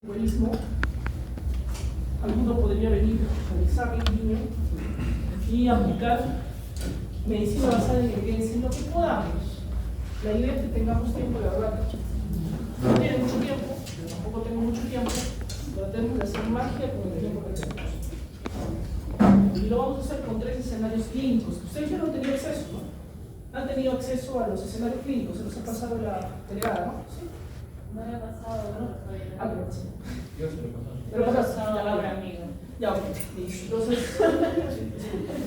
Buenismo, alguno podría venir a realizar el niño y aplicar medicina basada en evidencia en lo que podamos. La idea es que tengamos tiempo de hablar. No tienen mucho tiempo, yo tampoco tengo mucho tiempo, tratemos de hacer magia con el tiempo que tenemos. Y lo vamos a hacer con 3 escenarios clínicos. Ustedes ya no han tenido acceso, ¿no? Han tenido acceso a los escenarios clínicos, se los ha pasado la delegada, ¿no? ¿Sí? No le ha pasado, ¿no? Ah, pero sí. Yo se lo he pasado. Pero pasado a Laura, amigo. Ya, ok.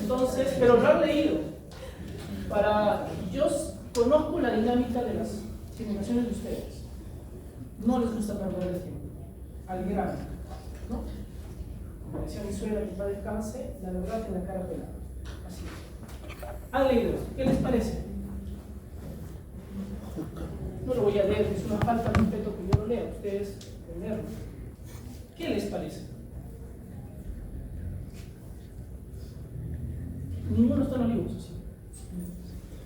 Entonces, pero lo han leído. Yo conozco la dinámica de las simulaciones de ustedes. No les gusta perder el tiempo. Al grano, ¿no? Como decía mi suegra, que para descanse, la verdad que la cara pelada. Así es. Han leído. ¿Qué les parece? No lo voy a leer, es una falta de respeto que yo lo lea. Ustedes leerlo. ¿Qué les parece? Ninguno está en los libros, así.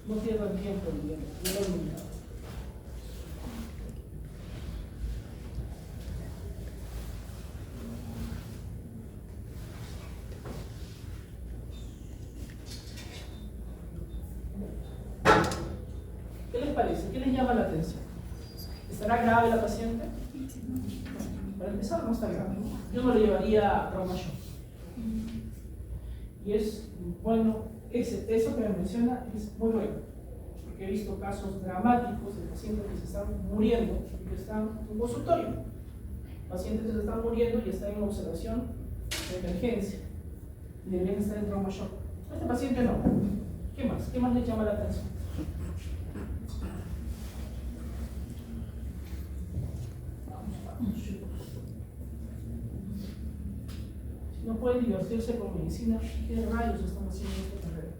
No pierdan tiempo leyendo. Yo lo he eliminado. ¿Qué les parece? ¿Qué les llama la atención? ¿Estará grave la paciente? Para empezar, no está grave. Yo no le llevaría a trauma shock. Y es bueno, eso que me menciona es muy bueno, porque he visto casos dramáticos de pacientes que se están muriendo y que están en un consultorio. Pacientes que se están muriendo y están en observación de emergencia y deberían estar en trauma shock. Este paciente no. ¿Qué más? ¿Qué más les llama la atención? Vamos, chicos. Si no pueden divertirse con medicina, ¿qué rayos están haciendo en esta carrera?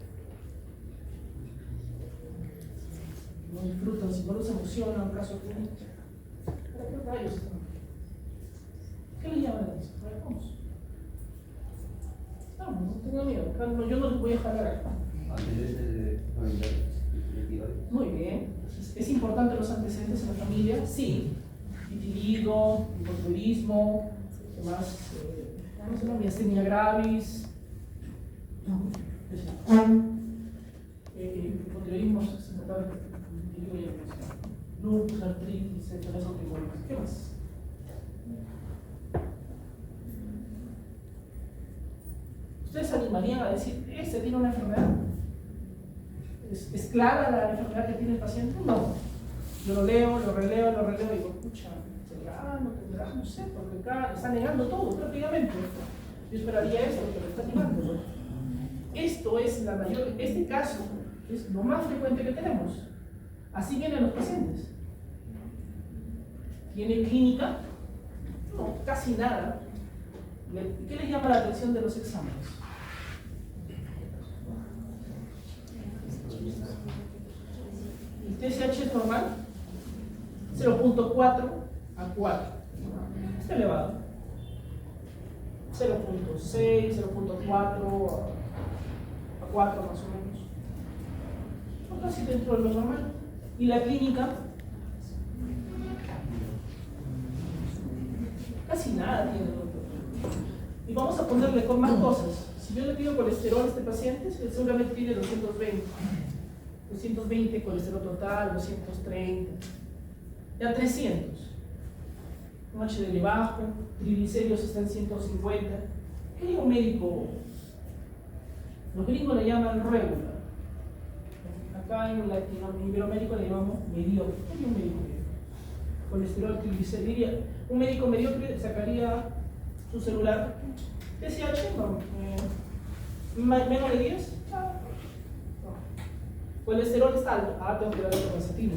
No disfrutan, si no les emociona un caso clínico. ¿Para qué rayos están? ¿Qué les llama la atención? A ver, vamos. Vamos, no tengan miedo. Calma, yo no les voy a jalar acá. Muy bien. ¿Es importante los antecedentes en la familia? Sí. Vitiligo, hipotiroidismo, ¿qué más? ¿Cómo se llama? Miastenia gravis. Hipotiroidismo es importante. Lupus, artritis, enfermedades autoinmunes. ¿Qué más? ¿Ustedes se animarían a decir, este tiene una enfermedad? ¿Es clara la enfermedad que tiene el paciente? No. Yo lo leo, lo releo y digo, escucha, ¿tendrá? ¿No tendrá? No sé, porque acá está negando todo prácticamente. Yo esperaría esto, pero está negando. Esto es la mayor, este caso es lo más frecuente que tenemos. Así vienen los pacientes. ¿Tiene clínica? No, casi nada. ¿Qué les llama la atención de los exámenes? ¿El TSH es normal? 0.4 a 4. Está elevado. 0.6, 0.4 a 4 más o menos. No, casi dentro de lo normal. ¿Y la clínica? Casi nada tiene, doctor. Y vamos a ponerle con más cosas. Si yo le pido colesterol a este paciente, seguramente tiene 220. 220 colesterol total, 230. Ya 300. Un HDL bajo, triglicéridos está en 150. ¿Qué digo médico? Los gringos le llaman regular. Acá en Iberoamérica le llamamos mediocre. ¿Qué es un médico mediocre? Colesterol, triglicéridos. Un médico mediocre sacaría su celular. TSH, no. Menos de 10. Colesterol está alto, tengo que darle con estatina.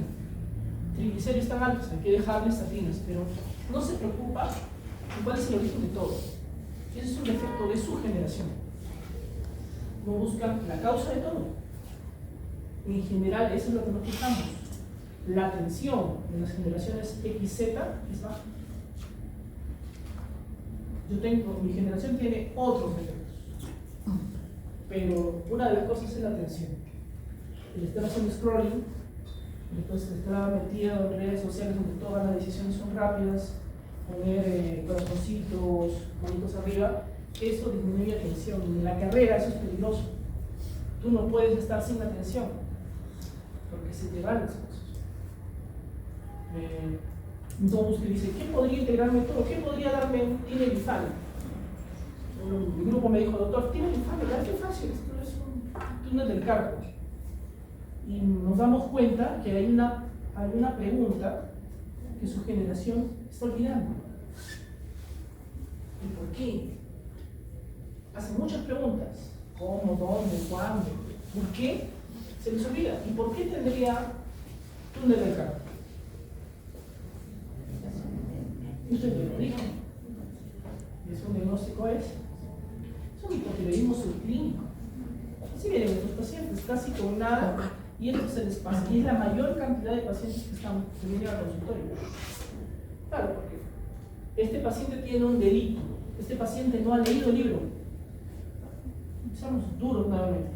Triglicéridos están altos, hay que dejarle estatinas, pero no se preocupa de cuál es el origen de todo. Ese es un defecto de su generación. No buscan la causa de todo. En general, eso es lo que nos fijamos. La atención de las generaciones XZ es baja. Mi generación tiene otros defectos, pero una de las cosas es la atención. El estar haciendo scrolling, entonces estar metido en redes sociales donde todas las decisiones son rápidas, poner corazoncitos, manitos arriba, eso disminuye la atención. En la carrera eso es peligroso. Tú no puedes estar sin atención, porque se te van las cosas. Entonces usted dice, ¿qué podría integrarme todo? ¿Qué podría darme un tinelifano? Mi grupo me dijo, doctor, tinelifano, ¿verdad? Qué fácil, esto es un túnel del carpo. Y nos damos cuenta que hay una pregunta que su generación está olvidando. ¿Y por qué? Hacen muchas preguntas. ¿Cómo? ¿Dónde? ¿Cuándo? ¿Por qué? Se les olvida. ¿Y por qué tendría túnel del carpo? Usted me lo dijo. ¿Es un diagnóstico ese? Es un hipotiroidismo subclínico. Así vienen nuestros pacientes, casi con nada, y esto se les pasa. Y es la mayor cantidad de pacientes que vienen al consultorio. Claro, porque este paciente tiene un delito. Este paciente no ha leído el libro. Seamos duros nuevamente.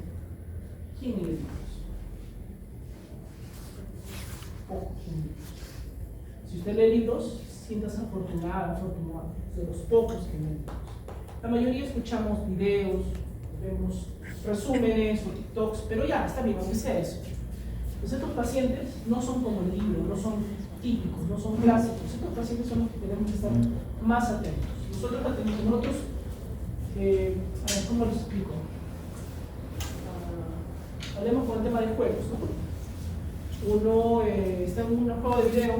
¿Quién lee libros? Pocos. Si usted lee libros, siéntase afortunado, de los pocos que leen. La mayoría escuchamos videos, vemos resúmenes o TikToks, pero ya, está bien, aunque sea eso. Pues estos pacientes no son como el libro, no son típicos, no son clásicos. Estos pacientes son los que tenemos que estar más atentos. Nosotros, a ver, ¿cómo les explico? Hablemos con el tema de juegos, ¿no? Uno está en un juego de video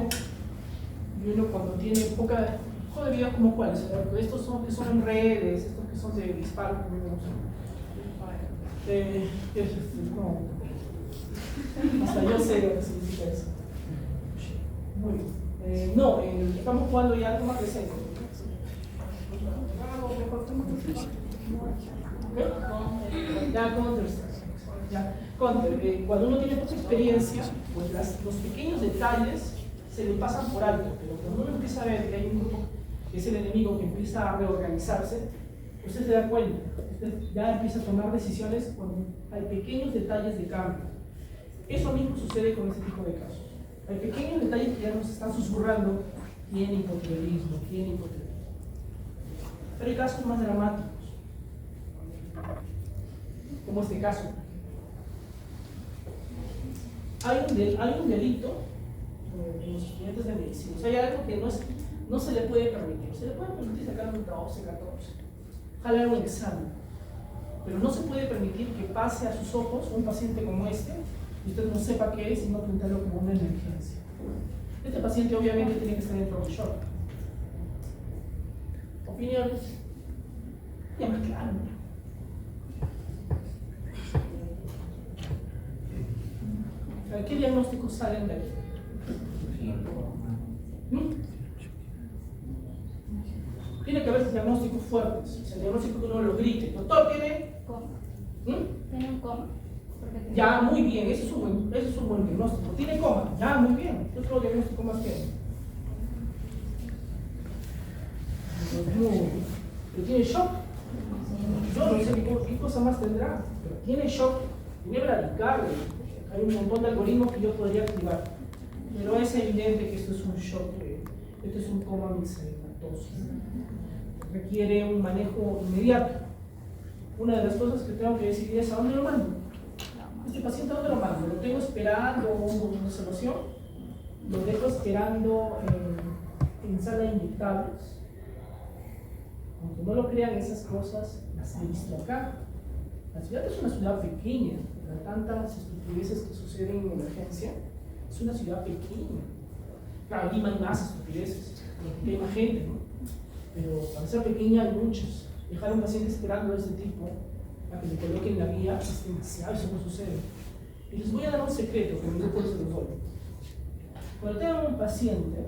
y uno cuando tiene poca juego de video como cuáles, estos son que son en redes, estos que son de disparo, no, hasta yo sé lo que significa eso. Muy bien. No, estamos jugando ya algo más reciente. Ya cuando uno tiene poca experiencia, pues los pequeños detalles se le pasan por alto, pero cuando uno empieza a ver que hay un grupo que es el enemigo que empieza a reorganizarse, usted se da cuenta, usted ya empieza a tomar decisiones cuando hay pequeños detalles de cambio. Eso mismo sucede con este tipo de casos. Hay pequeños detalles que ya nos están susurrando, tiene hipotiroidismo, tiene hipotiroidismo. Pero hay casos más dramáticos, como este caso. Hay un delito en los estudiantes de medicina. O sea, hay algo que no se le puede permitir. Se le puede permitir sacar un 12, 14, jalar un examen, pero no se puede permitir que pase a sus ojos un paciente como este y usted no sepa qué es y no plantearlo como una emergencia. Este paciente obviamente tiene que estar dentro del shock. ¿Opiniones? Ya más claro. ¿Qué diagnósticos salen de ahí? Tiene que haber diagnósticos fuertes. O sea, el diagnóstico que uno lo grite. Doctor, ¿tiene? Coma. Tiene un coma. Ya, muy bien. Ese es un buen diagnóstico. ¿Tiene coma? Ya, muy bien. ¿Qué otro diagnóstico más tiene? ¿Pero tiene shock? Yo no sé qué cosa más tendrá. Pero tiene shock. Tiene bradicardia. Hay un montón de algoritmos que yo podría activar. Pero es evidente que esto es un shock. Esto es un coma medicamentoso. Requiere un manejo inmediato. Una de las cosas que tengo que decidir es ¿a dónde lo mando? Este paciente, ¿a dónde lo mando? ¿Lo tengo esperando una solución? ¿Lo dejo esperando en sala de inyectables? Aunque no lo crean, esas cosas las he visto acá. La ciudad es una ciudad pequeña, para tantas estupideces que suceden en emergencia, es una ciudad pequeña. Claro, Lima hay más estupideces, porque hay más gente, ¿no? Pero para ser pequeña hay muchas. Dejar a un paciente esperando de ese tipo a que le coloquen la guía es demasiado, eso no sucede. Y les voy a dar un secreto que mi grupo se los doy. Cuando tengan un paciente,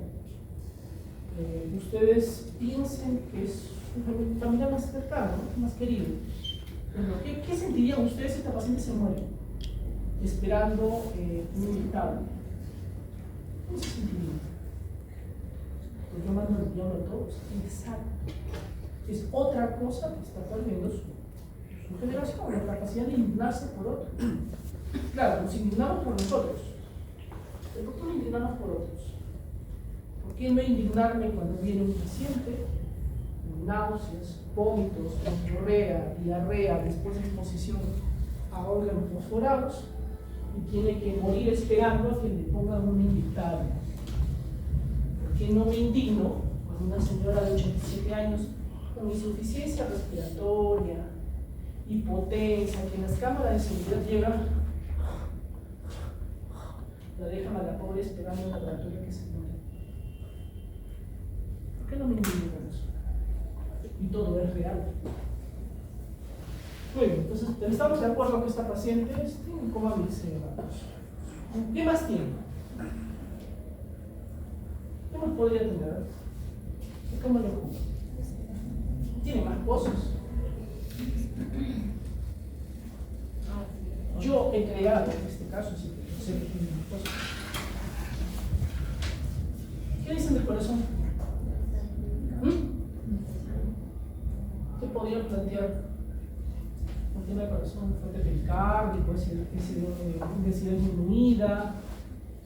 ustedes piensen que es un familiar más cercano, ¿no? Más querido. ¿Qué sentirían ustedes si esta paciente se muere esperando un inyectable? ¿Cómo se sentiría? Pues yo mando el diablo a todos. Exacto. Es otra cosa que está perdiendo su generación, la capacidad de indignarse por otros. Claro, nos indignamos por nosotros, pero ¿por qué nos indignamos por otros? ¿Por qué no indignarme cuando viene un paciente náuseas, vómitos, diarrea, diarrea después de exposición a órganos fosforados y tiene que morir esperando a que le pongan un inyectable. ¿Por qué no me indigno cuando una señora de 87 años con insuficiencia respiratoria, hipotensa, que en las cámaras de seguridad llegan, la dejan a la pobre esperando en la laboratorio que se muere? ¿Por qué no me indigno con eso? Y todo es real. Bueno, entonces estamos de acuerdo que esta paciente tiene un coma visceral. ¿Qué más tiene? ¿Qué más podría tener? ¿Cómo le ocurre? Tiene más cosas. Yo he creado en este caso, sí, no sé que tiene más cosas. ¿Qué dicen del corazón? ¿Qué podría plantear? Un tema de corazón fuerte pericárdico, densidad disminuida,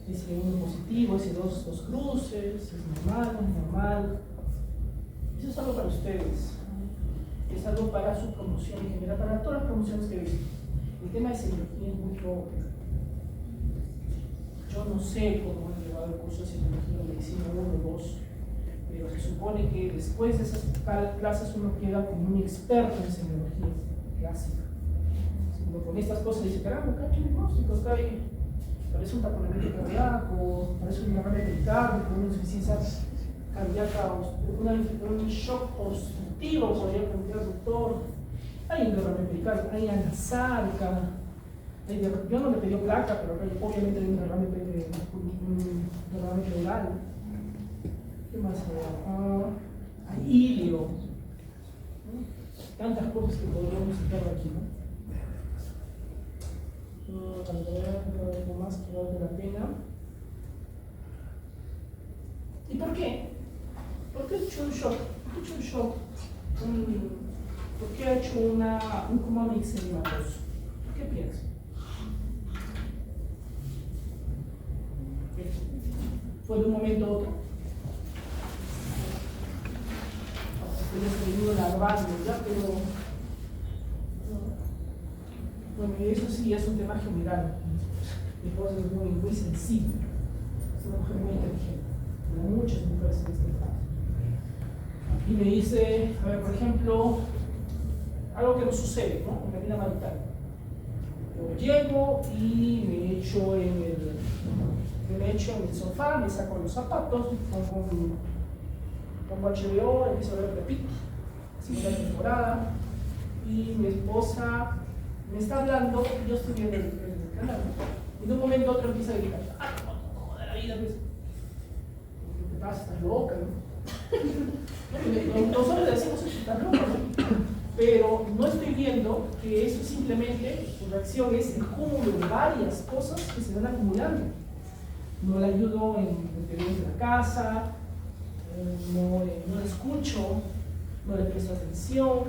S1 positivo, S2 dos cruces, es normal, no es normal. Eso es algo para ustedes, es algo para su promoción en general, para todas las promociones que he visto. El tema de semiología es muy pobre. Yo no sé cómo han llevado el curso de semiología o medicina 1 o 2, pero se supone que después de esas clases uno queda como un experto en semiología clásica. Con estas cosas dice, caramba, acá hay un diagnóstico, acá hay, parece un taponamiento cardíaco, parece un derrame pericárdico, una insuficiencia cardíaca, un shock obstructivo, podría plantear el doctor. Hay un derrame pericárdico, hay anasarca, yo no le pedí placa, pero obviamente hay un derrame pleural. ¿Qué más hay? Hay hilio. Tantas cosas que podríamos citar aquí, ¿no? Algo más que vale la pena. ¿Y por qué? ¿Por qué ha hecho un shock? ¿Por qué ha hecho un shock? ¿Por qué ha hecho un coma mixedematoso? ¿Por qué piensa? ¿Fue de un momento a otro? Se venido larvando ya, pero bueno, eso sí es un tema general. Mi esposa es muy sensible, es una mujer muy inteligente, como muchas mujeres en este caso. Y me dice, a ver, por ejemplo, algo que no sucede, ¿no? En la vida marital. Yo llego y me echo en el sofá, me saco los zapatos, pongo HBO, empiezo a ver Pepito, segunda temporada, y mi esposa me está hablando, y yo estoy viendo el canal, y de un momento a otro empieza a gritar, ¡ah, no, de la vida! Pues, ¿qué te pasa? ¿Estás loca? ¿No? Nosotros le decimos, estás loca, ¿no? Pero no estoy viendo que eso simplemente, su reacción es el cúmulo de varias cosas que se van acumulando. No le ayudo en detalles de la casa, no le escucho, no le presto atención,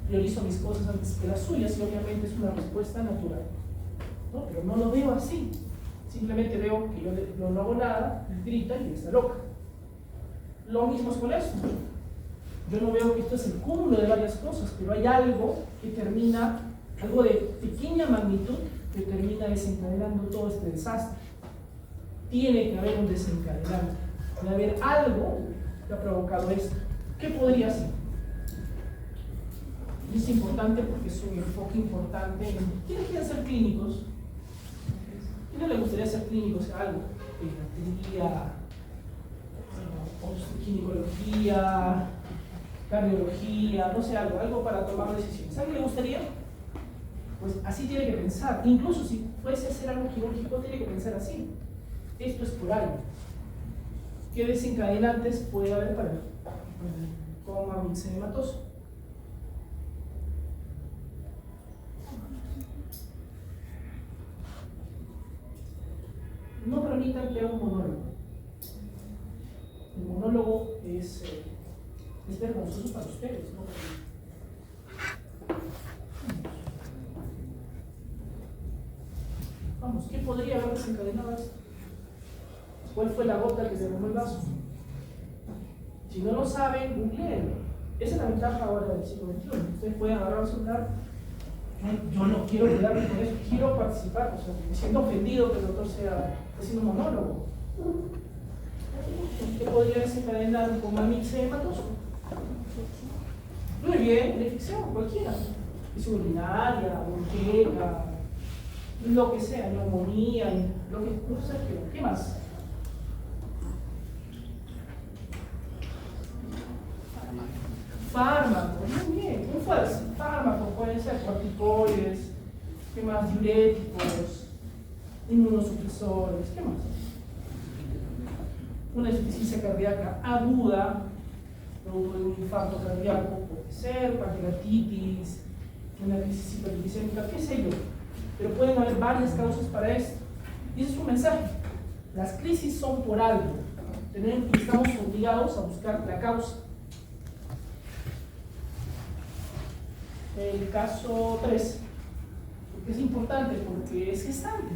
priorizo mis cosas antes que las suyas y obviamente es una respuesta natural, ¿no? Pero no lo veo así, simplemente veo que yo no hago nada, grita y está loca. Lo mismo es con esto. Yo no veo que esto es el cúmulo de varias cosas, pero hay algo que termina, algo de pequeña magnitud que termina desencadenando todo este desastre. Tiene que haber un desencadenante, debe haber algo que ha provocado esto. ¿Qué podría ser? Y es importante porque es un enfoque importante. ¿Quiénes quieren ser clínicos? ¿Quién no le gustaría ser clínicos? Algo, pediatría, ginecología, cardiología, no sé, algo para tomar decisiones. ¿A alguien le gustaría? Pues así tiene que pensar. Incluso si fuese a hacer algo quirúrgico, tiene que pensar así. Esto es por algo. ¿Qué desencadenantes puede haber para el coma mixedematoso? No permitan que haga un monólogo. El monólogo es vergonzoso para ustedes, ¿no? Vamos, ¿qué podría haber desencadenado esto? ¿Cuál fue la gota que se derramó el vaso? Si no lo saben, googleenlo. Esa es la ventaja ahora del siglo XXI. Ustedes pueden agarrar el celular. Yo no quiero quedarme con eso, quiero participar. O sea, me siento ofendido que el doctor sea haciendo un monólogo. ¿Qué podría desencadenar un coma mixematoso? Muy bien, de ficción, cualquiera. Es urinaria, bronquiera, lo que sea, neumonía, lo que sea. ¿Qué más? Fármacos, muy bien, un fármaco pueden ser corticoides, ¿qué más? Diuréticos, inmunosupresores, ¿qué más? Una insuficiencia cardíaca aguda, producto de un infarto cardíaco, puede ser, pancreatitis, una crisis hiperglicémica, qué sé yo. Pero pueden haber varias causas para esto. Y ese es un mensaje. Las crisis son por algo. Estamos obligados a buscar la causa. El caso 3, porque es importante, porque es gestante.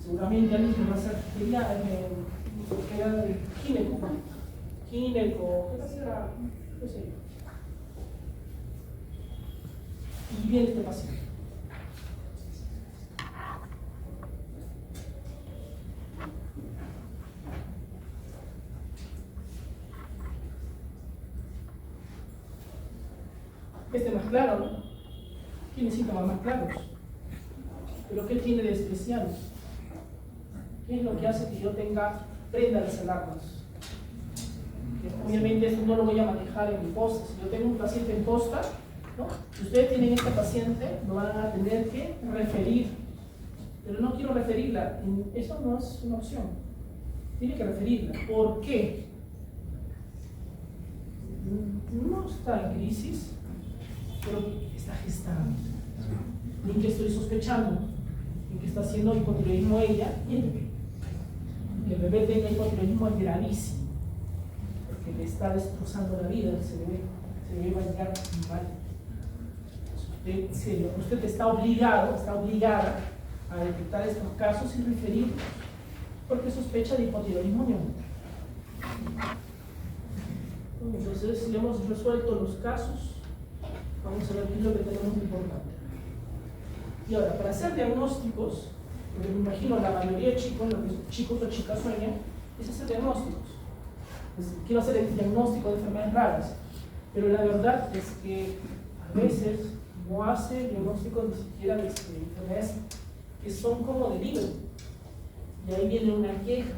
Seguramente alguien que va a ser gineco, ¿qué será? No sé. Y viene este paciente. Este más claro, ¿no? Tiene síntomas más claros. Pero ¿qué tiene de especial? ¿Qué es lo que hace que yo tenga prenda de las alarmas? Obviamente esto no lo voy a manejar en mi posta. Si yo tengo un paciente en posta, ¿no? Si ustedes tienen este paciente, lo van a tener que referir. Pero no quiero referirla. Eso no es una opción. Tiene que referirla. ¿Por qué? No está en crisis, pero está gestando. En que estoy sospechando, en que está haciendo hipotiroidismo ella y el bebé. Que el bebé tenga hipotiroidismo es gravísimo, porque le está destrozando la vida, se debe va a llegar mal. Usted está obligado, está obligada a detectar estos casos y referirlos, porque sospecha de hipotiroidismo neonatal. Entonces, ya hemos resuelto los casos. Vamos a ver qué es lo que tenemos importante. Y ahora, para hacer diagnósticos, porque me imagino la mayoría de chicos, lo que chicos o chicas sueñan, es hacer diagnósticos. Quiero hacer el diagnóstico de enfermedades raras, pero la verdad es que a veces no hace diagnóstico ni siquiera de enfermedades que son como de libro. Y ahí viene una queja.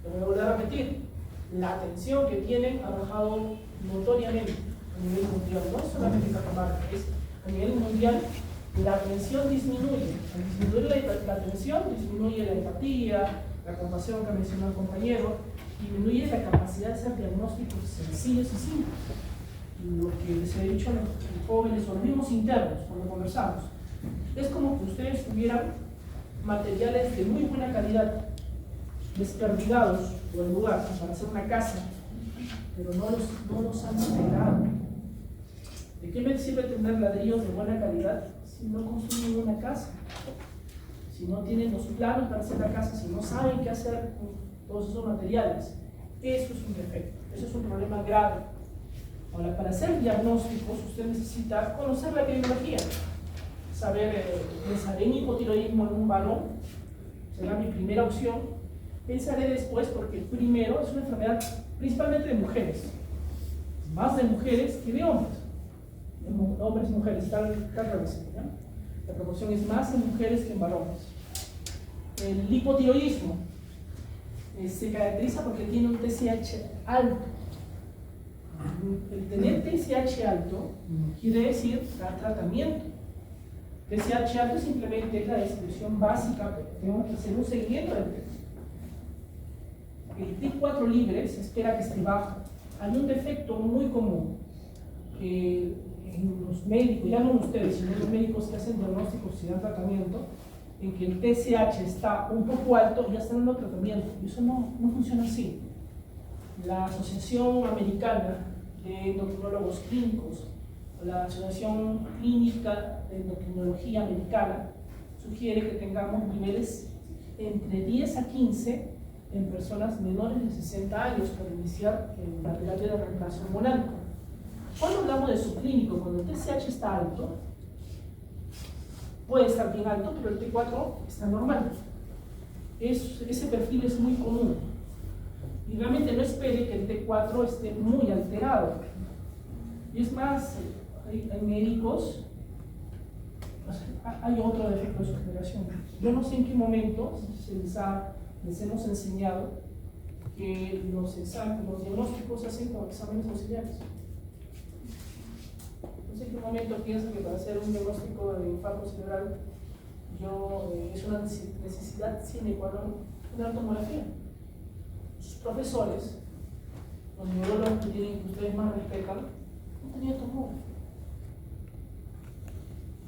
Lo voy a volver a repetir. La atención que tienen ha bajado notoriamente a nivel mundial, no solamente en Catamarca, es a nivel mundial. La atención disminuye. Al disminuir la atención, disminuye la empatía, la compasión que mencionó el compañero, disminuye la capacidad de hacer diagnósticos sencillos y simples. Lo que les he dicho a los jóvenes o los mismos internos cuando conversamos, es como que ustedes tuvieran materiales de muy buena calidad desperdigados por el lugar para hacer una casa, pero no los han integrado. ¿De qué me sirve tener ladrillos de buena calidad si no construyen una casa? Si no tienen los planos para hacer la casa, si no saben qué hacer con todos esos materiales. Eso es un defecto, eso es un problema grave. Ahora, para hacer diagnósticos, usted necesita conocer la epidemiología, saber, pensaré en hipotiroidismo en un varón, será mi primera opción. Pensaré después, porque primero es una enfermedad principalmente de mujeres, más de mujeres que de hombres. Hombres y mujeres, está al revés, ¿no? La proporción es más en mujeres que en varones. El hipotiroidismo se caracteriza porque tiene un TSH alto. El tener TSH alto quiere decir dar tratamiento. TSH alto simplemente es la descripción básica, pero tenemos que hacer un seguimiento del test. El T4 libre se espera que esté bajo. Hay un defecto muy común que en los médicos, ya no en ustedes, sino en los médicos que hacen diagnósticos y dan tratamiento, en que el TSH está un poco alto y ya están dando tratamiento. Y eso no funciona así. La Asociación Americana de Endocrinólogos Clínicos, o la Asociación Clínica de Endocrinología Americana, sugiere que tengamos niveles entre 10 a 15 en personas menores de 60 años para iniciar la terapia de reemplazo hormonal. Cuando hablamos de subclínico, cuando el TSH está alto, puede estar bien alto, pero el T4 está normal. Ese perfil es muy común. Y realmente no espere que el T4 esté muy alterado. Y es más, hay médicos, hay otro defecto de su generación. Yo no sé en qué momento les hemos enseñado que los diagnósticos se hacen con exámenes auxiliares. No sé en qué momento piensan que para hacer un diagnóstico de infarto cerebral es una necesidad sine qua non una tomografía. Sus profesores, los neurólogos que ustedes más respetan, no tenían tomógrafo.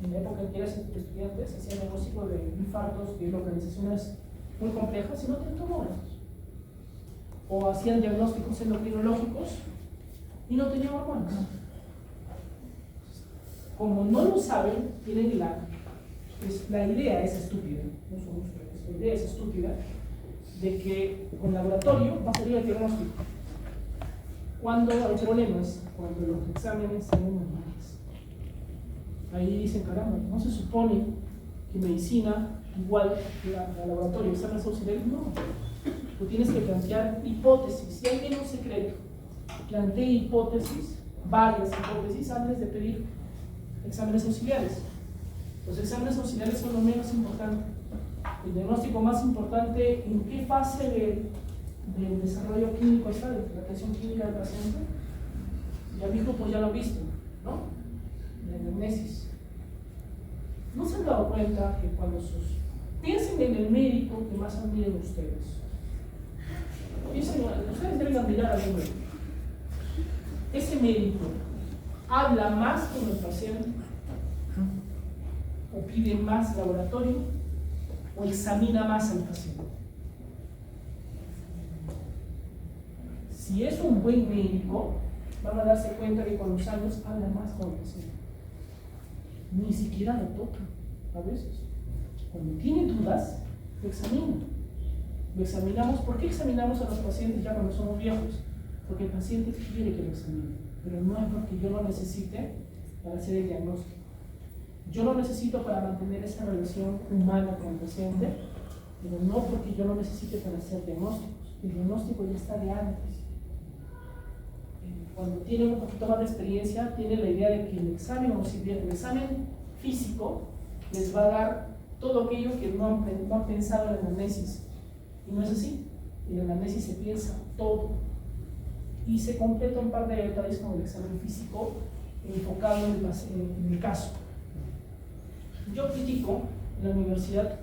En la época en que eras estudiante se hacían diagnósticos de infartos y localizaciones muy complejas y no tenían tomógrafos. O hacían diagnósticos endocrinológicos y no tenían hormonas. Como no lo saben, tienen la idea es estúpida, no son ustedes, la idea es estúpida de que con laboratorio va a salir el diagnóstico. Cuando hay problemas, cuando los exámenes salen normales. Ahí dicen, caramba, ¿no se supone que medicina igual que a laboratorio, exámenes auxiliares? No. Tú tienes que plantear hipótesis. Si hay un secreto, plantee hipótesis, varias hipótesis, antes de pedir exámenes auxiliares. Los exámenes auxiliares son lo menos importante. El diagnóstico más importante, ¿en qué fase del desarrollo clínico está, de la atención clínica del paciente? Ya mi grupo ya lo ha visto, ¿no? La anamnesis. ¿No se han dado cuenta que cuando piensen en el médico que más admiran ustedes? Ustedes deben admirar a un médico. Ese médico habla más con el paciente, o pide más laboratorio, o examina más al paciente. Si es un buen médico, van a darse cuenta que con los años habla más con el paciente. Ni siquiera lo toca, a veces. Cuando tiene dudas, lo examina. Lo examinamos. ¿Por qué examinamos a los pacientes ya cuando somos viejos? Porque el paciente quiere que lo examine, pero no es porque yo lo necesite para hacer el diagnóstico. Yo lo necesito para mantener esa relación humana con el paciente, pero no porque yo lo necesite para hacer diagnósticos. El diagnóstico ya está de antes. Cuando tienen un poquito más de experiencia, tienen la idea de que el examen auxiliar, el examen físico, les va a dar todo aquello que no han pensado en la anamnesis. Y no es así. En la anamnesis se piensa todo. Y se completa un par de detalles con el examen físico enfocado en el caso. Yo critico en la universidad,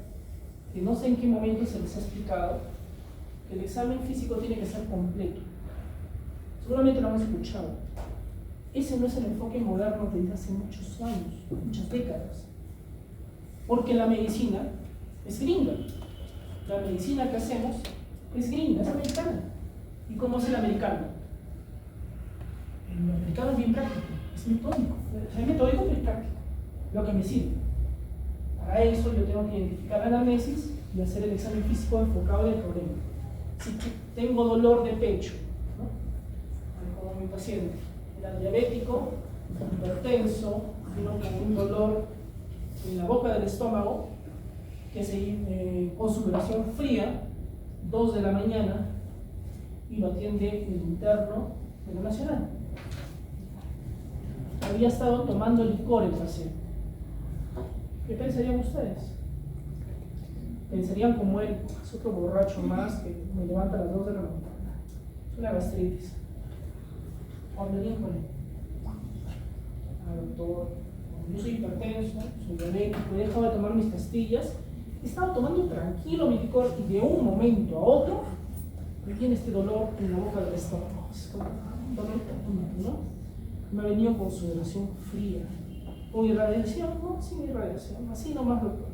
que no sé en qué momento se les ha explicado, que el examen físico tiene que ser completo. Seguramente lo han escuchado. Ese no es el enfoque moderno desde hace muchos años, muchas décadas. Porque la medicina es gringa. La medicina que hacemos es gringa, es americana. ¿Y cómo es el americano? El americano es bien práctico, es metódico. Es metódico pero es práctico. Lo que me sirve. Para eso yo tengo que identificar la anamnesis y hacer el examen físico enfocado en el problema. Si tengo dolor de pecho, ¿no? Como mi paciente, era diabético, hipertenso, vino con un dolor en la boca del estómago, que se con sudoración fría, 2 de la mañana, y lo atiende el interno de la Nacional. Había estado tomando licor el paciente. ¿Qué pensarían ustedes? Pensarían como él, es otro borracho más que me levanta a las 2 de la mañana. Es una gastritis. Hablarían con él. Doctor, yo soy hipertenso, soy diabético, he dejado de tomar mis pastillas, he estado tomando tranquilo mi licor y de un momento a otro me viene este dolor en la boca del estómago. Es como un dolor profundo, ¿no? Me ha venido con sudoración fría. ¿Con irradiación? No, sin irradiación, así nomás doctor.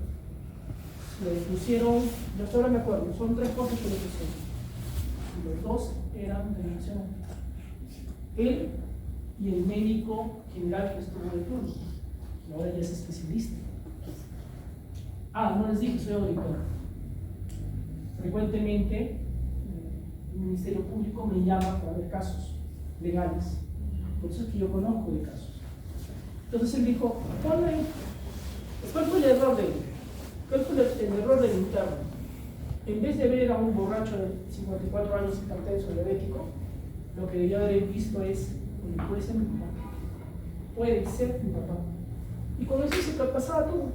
Le pusieron, yo hasta ahora me acuerdo, son 3 cosas que le pusieron. Y los 2 eran de Nacional. Él y el médico general que estuvo de turno, que ahora ya es especialista. No les dije, soy auditor. Frecuentemente el Ministerio Público me llama para ver casos legales. Por eso es que yo conozco de casos. Entonces él dijo, ponle, ¿cuál fue el error de él? ¿Cuál fue el error del interno? En vez de ver a un borracho de 54 años hipertenso diabético, lo que debía haber visto es, puede ser mi papá. Puede ser mi papá. Y con eso se pasaba todo.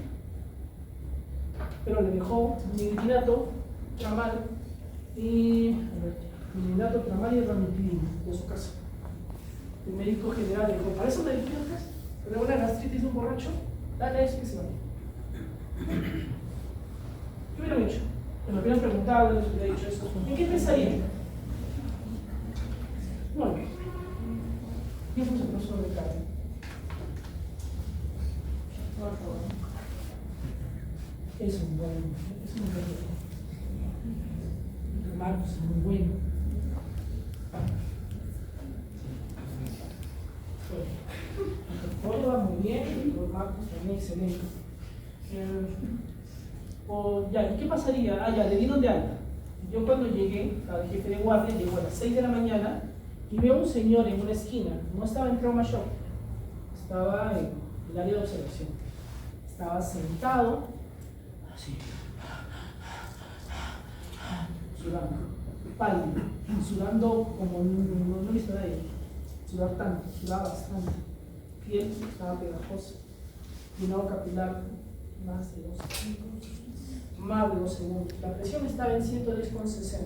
Pero le dejó nigrinato, tramal y ranitidina de su casa. El médico general le dijo, ¿para eso me despiertas? ¿Pero una gastritis de un borracho? Dale eso que se vaya. ¿Qué hubieran hecho? Me hubieran preguntado, les hubiera dicho eso. ¿En qué pensaría? Bueno, ¿quién fue su profesor de carne? Es un buen, Marcos es muy bueno. Todo va muy bien, los Marcos también excelente. Ya, ¿y qué pasaría? Ya, le dieron de alta. Yo cuando llegué, al jefe de guardia, llegó a las 6 de la mañana y veo a un señor en una esquina, no estaba en trauma shock, estaba en el área de observación. Estaba sentado, así, sudando, pálido, sudando como no he visto de ahí, sudar tanto, sudaba bastante, piel estaba pegajosa, llenado capilar más de 2 segundos, más de 2 segundos, la presión estaba en 110,60.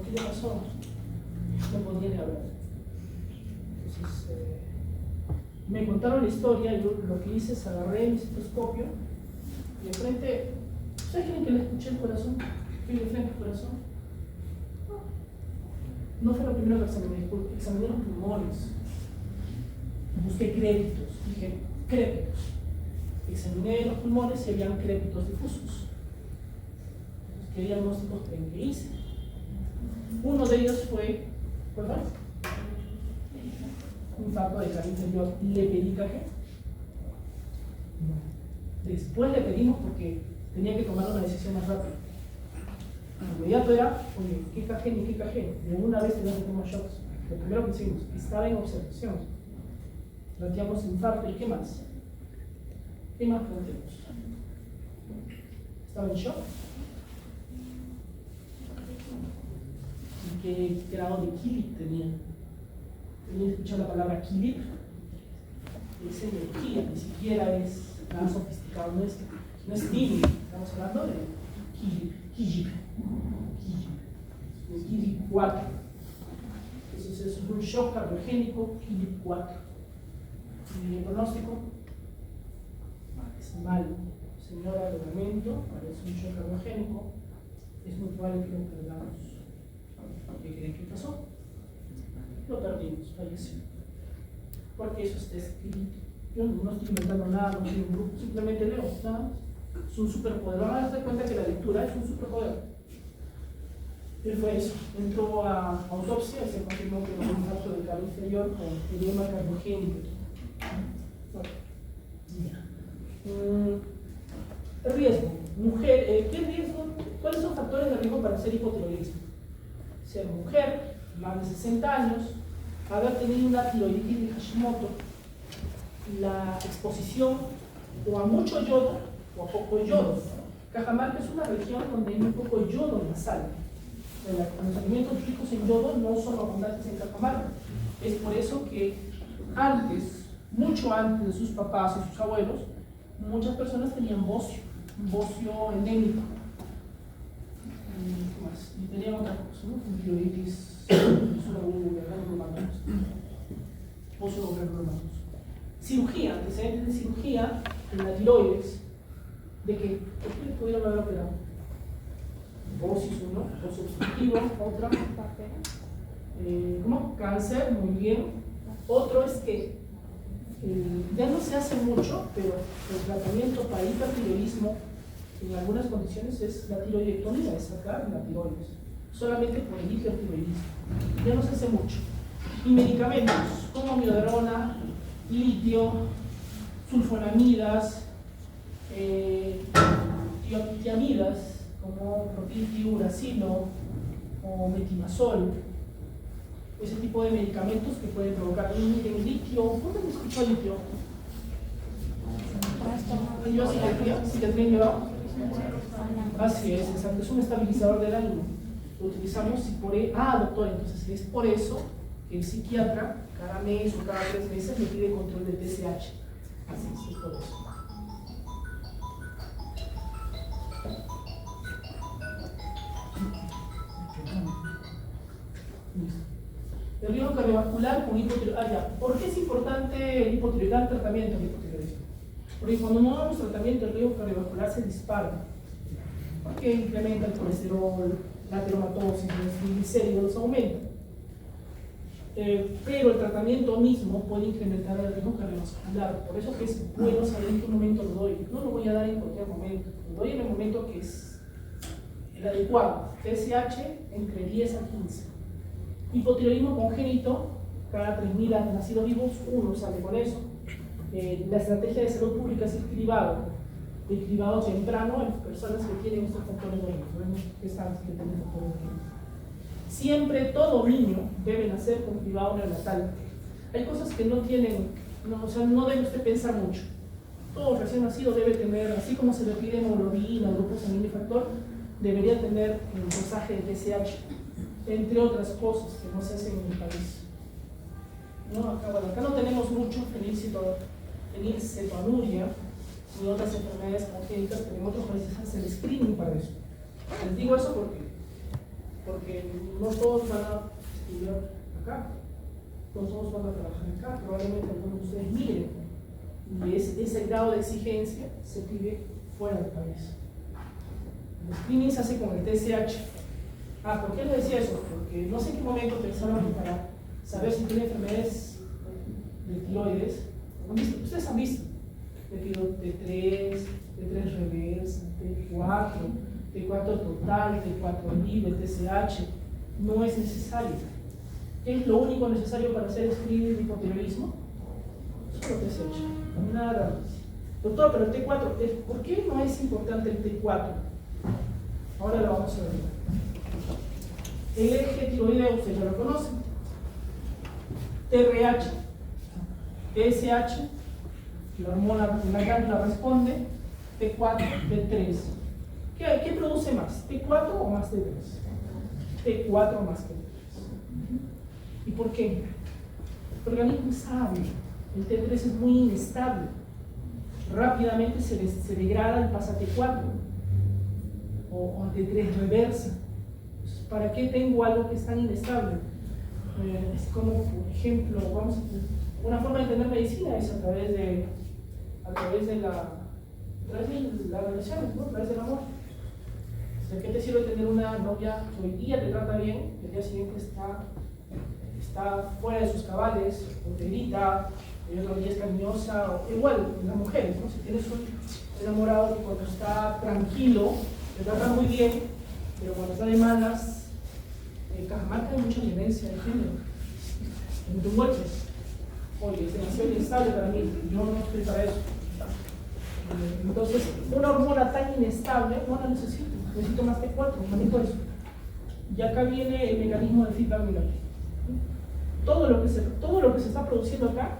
¿Qué le pasó? No podía ni hablar. Entonces, me contaron la historia y yo lo que hice es agarré mi estetoscopio y de frente, ¿ustedes creen que le escuché el corazón? ¿Fui de frente al corazón? No fue lo primero que examiné los pulmones. Busqué crépitos, dije crépitos. Examiné los pulmones y habían crépitos difusos. ¿Qué diagnósticos creen que hice? Uno de ellos fue, ¿verdad? Un infarto de cara inferior. ¿Le pedí café? No. Después le pedimos porque tenía que tomar una decisión más rápida. Inmediato era, oye, ¿qué café ni qué café? De una vez tenía que tomar shots. Lo primero que hicimos, estaba en observación. Planteamos infarto y ¿qué más? ¿Qué más planteamos? ¿Estaba en shock? ¿Y qué grado de KILIP tenía? Tenía que escuchar la palabra KILIP. Es energía, ni siquiera es nada sofisticado, no es TILIP, estamos hablando de KILIP. El KILIP 4. Entonces es un shock cardiogénico KILIP 4. Y el pronóstico es malo. Señora, de momento, es un shock cardiogénico, es muy probable que lo perdamos. ¿Qué creen que pasó? Lo perdimos, falleció. Porque eso está escrito. Yo no estoy inventando nada, no soy un grupo, simplemente leo, nada más. Es un superpoder. Van a darse cuenta que la lectura es un superpoder. Él fue eso. Entró a autopsia y se confirmó que era un infarto del cardio inferior con edema cardiogénico. Riesgo. Mujer, ¿qué riesgo? ¿Cuáles son factores de riesgo para hacer hipotiroidismo? Ser mujer, más de 60 años, haber tenido una tiroiditis de Hashimoto, la exposición o a mucho yodo o a poco yodo. Cajamarca es una región donde hay muy poco yodo en la sal. Los alimentos ricos en yodo no son abundantes en Cajamarca. Es por eso que antes, mucho antes de sus papás y sus abuelos, muchas personas tenían bocio endémico. ¿Qué más? Y tenían otra cosa, ¿no? Tiroiditis, bocio cirugía, antecedentes de cirugía en la tiroides, de que pudieron haber operado. Bocio, ¿no? Bocio obstructivo, otra. ¿Cómo? Cáncer, muy bien. Otro es que ya no se hace mucho, pero el tratamiento para hipertiroidismo en algunas condiciones es la tiroidectomía, es sacar la tiroides, solamente por el hipertiroidismo. Ya no se hace mucho. Y medicamentos como amiodarona, litio, sulfonamidas, tiamidas como propitiruracilo o metimazol, ese tipo de medicamentos que pueden provocar el litio. ¿Dónde me escuchó el litio? ¿Yo psiquiatría llevado? Así es, exacto, es un estabilizador del ánimo. Lo utilizamos doctor, entonces es por eso que el psiquiatra cada mes o cada 3 meses le pide control de TSH. Así es por eso. El riesgo cardiovascular con hipotiroidismo. ¿Por qué es importante el hipotiroidismo, el tratamiento del hipotiroidismo? Porque cuando no damos tratamiento, el riesgo cardiovascular se dispara. Porque incrementa el colesterol, la ateromatosis, los triglicéridos aumentan. Pero el tratamiento mismo puede incrementar el riesgo cardiovascular. Por eso que es bueno saber en qué momento lo doy. No lo voy a dar en cualquier momento. Lo doy en el momento que es el adecuado. TSH entre 10 a 15. Hipotiroidismo congénito, cada 3.000 nacidos vivos, uno sale con eso. La estrategia de salud pública es el cribado temprano en personas que tienen estos factores de riesgo. Vemos que están que tienen factores de riesgo. Siempre todo niño debe nacer con cribado neonatal. Hay cosas que no tienen, no debe usted pensar mucho. Todo recién nacido debe tener, así como se le pide hemoglobina, grupo sanguíneo y factor, debería tener el dosaje de TSH, entre otras cosas que no se hacen en el país. Acá no tenemos mucho fenilcetonuria ni otras enfermedades congénitas, pero en otros países hacen screening para eso. Les digo eso porque no todos van a estudiar acá, no todos van a trabajar acá, probablemente algunos de ustedes migren, y ese grado de exigencia se pide fuera del país. El screening se hace con el TSH. ¿Por qué les decía eso? Porque no sé en qué momento pensaron que para saber si tiene enfermedades de tiroides, ustedes han visto T3, T3 reversa, T4, T4 total, T4 libre, TSH, no es necesario. ¿Qué es lo único necesario para hacer screening de hipotiroidismo? Solo TSH, nada más. Doctor, pero el T4, ¿por qué no es importante el T4? Ahora lo vamos a ver. El eje tiroideo, ustedes ya lo conocen. TRH, TSH, la hormona, la glándula responde, T4, T3. ¿Qué produce más? ¿T4 o más T3? T4 más T3. ¿Y por qué? El organismo sabe, el T3 es muy inestable. Rápidamente se degrada y pasa a T4 o a T3 reversa. ¿Para qué tengo algo que es tan inestable? Es como, por ejemplo, una forma de entender medicina es a través de las relaciones, ¿no? A través del amor. ¿De qué te sirve tener una novia que hoy día te trata bien, el día siguiente está fuera de sus cabales, o te grita, el otro día es cariñosa, o igual, las mujeres, ¿no? Si tienes un enamorado que cuando está tranquilo, te trata muy bien, pero cuando está de malas, Cajamarca hay mucha violencia de género, en golpes. Oye, es demasiado inestable para mí, yo no estoy para eso. Entonces, una hormona tan inestable no la necesito más que 4, manejo eso. Y acá viene el mecanismo de feedback negativo. Todo lo que se está produciendo acá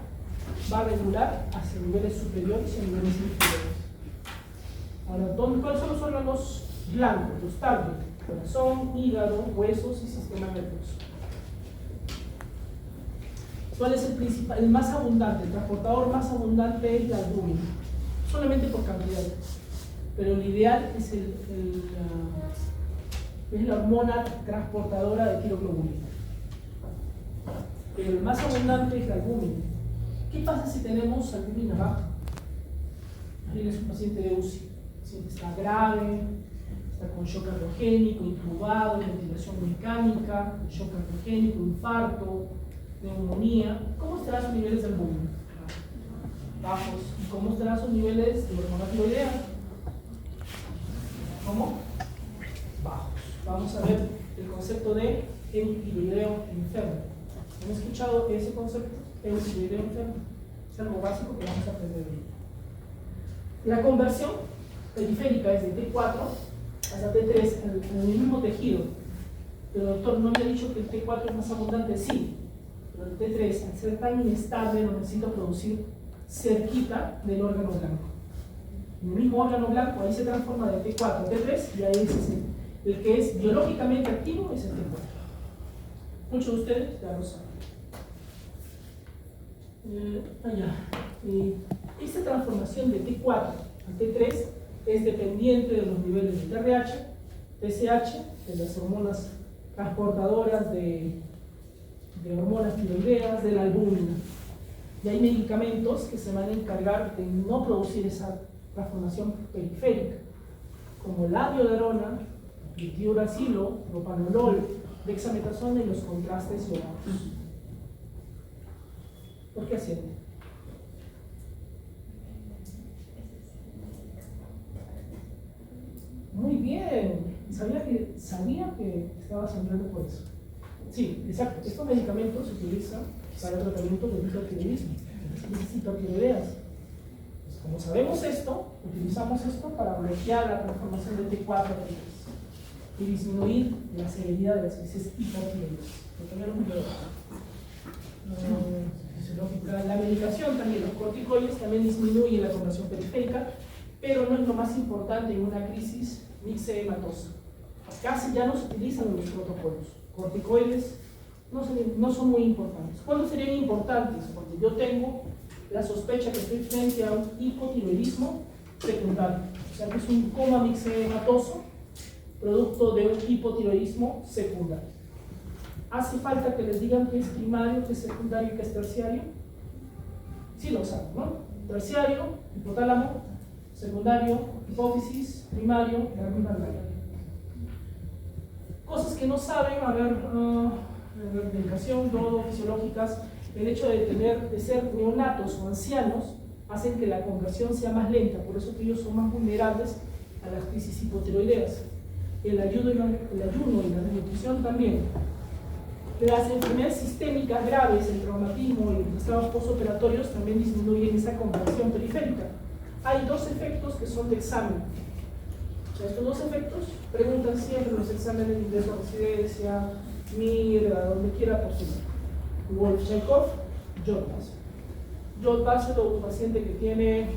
va a regular hacia niveles superiores y a niveles inferiores. Ahora, ¿cuáles son los órganos blancos, los target? Corazón, hígado, huesos y sistema nervioso. ¿Cuál es el más abundante? El transportador más abundante es la albúmina, solamente por cantidad. Pero el ideal es la hormona transportadora de tiroglobulina. Pero el más abundante es la albúmina. ¿Qué pasa si tenemos albúmina baja? Tienes un paciente de UCI, el paciente está grave, está con shock cardiogénico, intubado, ventilación mecánica, shock cardiogénico, infarto, neumonía. ¿Cómo estarán sus niveles de albúmina? Bajos. ¿Y cómo estarán sus niveles de hormona tiroidea? ¿Cómo? Bajos. Vamos a ver el concepto de eutiroideo enfermo. ¿Han escuchado ese concepto? Eutiroideo enfermo. Es algo básico que vamos a aprender hoy. La conversión periférica es de T4 hasta T3 en el mismo tejido. Pero doctor, ¿no había dicho que el T4 es más abundante? Sí, pero el T3, al ser tan inestable, lo necesito producir cerquita del órgano blanco. En el mismo órgano blanco, ahí se transforma de T4 a T3 y ahí es el que es biológicamente activo, es el T4. Muchos de ustedes ya lo saben. Esta transformación de T4 a T3 es dependiente de los niveles de TRH, TSH, de las hormonas transportadoras de hormonas tiroideas, de la albúmina. Y hay medicamentos que se van a encargar de no producir esa transformación periférica, como la amiodarona, ditiuracilo, propanolol, dexametasona y los contrastes iodados. ¿Por qué asciende? Muy bien. Sabía que estaba sonriendo por eso. Sí, exacto. Estos medicamentos se utilizan para el tratamiento del hipotiroidismo, las hipotiroideas. Pues como sabemos esto, utilizamos esto para bloquear la transformación de T4 a T3 y disminuir la severidad de las crisis hipotiroides. La medicación también, los corticoides también disminuyen la conversión periférica, pero no es lo más importante en una crisis mixedematosa. Casi ya no se utilizan en los protocolos. Corticoides no son muy importantes. ¿Cuándo serían importantes? Porque yo tengo la sospecha que estoy frente a un hipotiroidismo secundario, o sea que es un coma mixedematoso producto de un hipotiroidismo secundario. ¿Hace falta que les digan qué es primario, qué es secundario y qué es terciario? Sí lo saben, ¿no? Terciario, hipotálamo; secundario, hipófisis; primario, la misma glándula. Cosas que no saben, medicación, yodo, fisiológicas. El hecho de ser neonatos o ancianos hacen que la conversión sea más lenta, por eso que ellos son más vulnerables a las crisis hipotiroideas. El ayuno y la desnutrición también. Las enfermedades sistémicas graves, el traumatismo y los estados postoperatorios también disminuyen esa conversión periférica. Hay dos efectos que son de examen. O sea, estos dos efectos preguntan siempre en los exámenes de ingreso a residencia, MIR, a donde quiera por su nombre. Wolff-Chaikoff, Jod-Bassett. Jod-Bassett o un paciente que tiene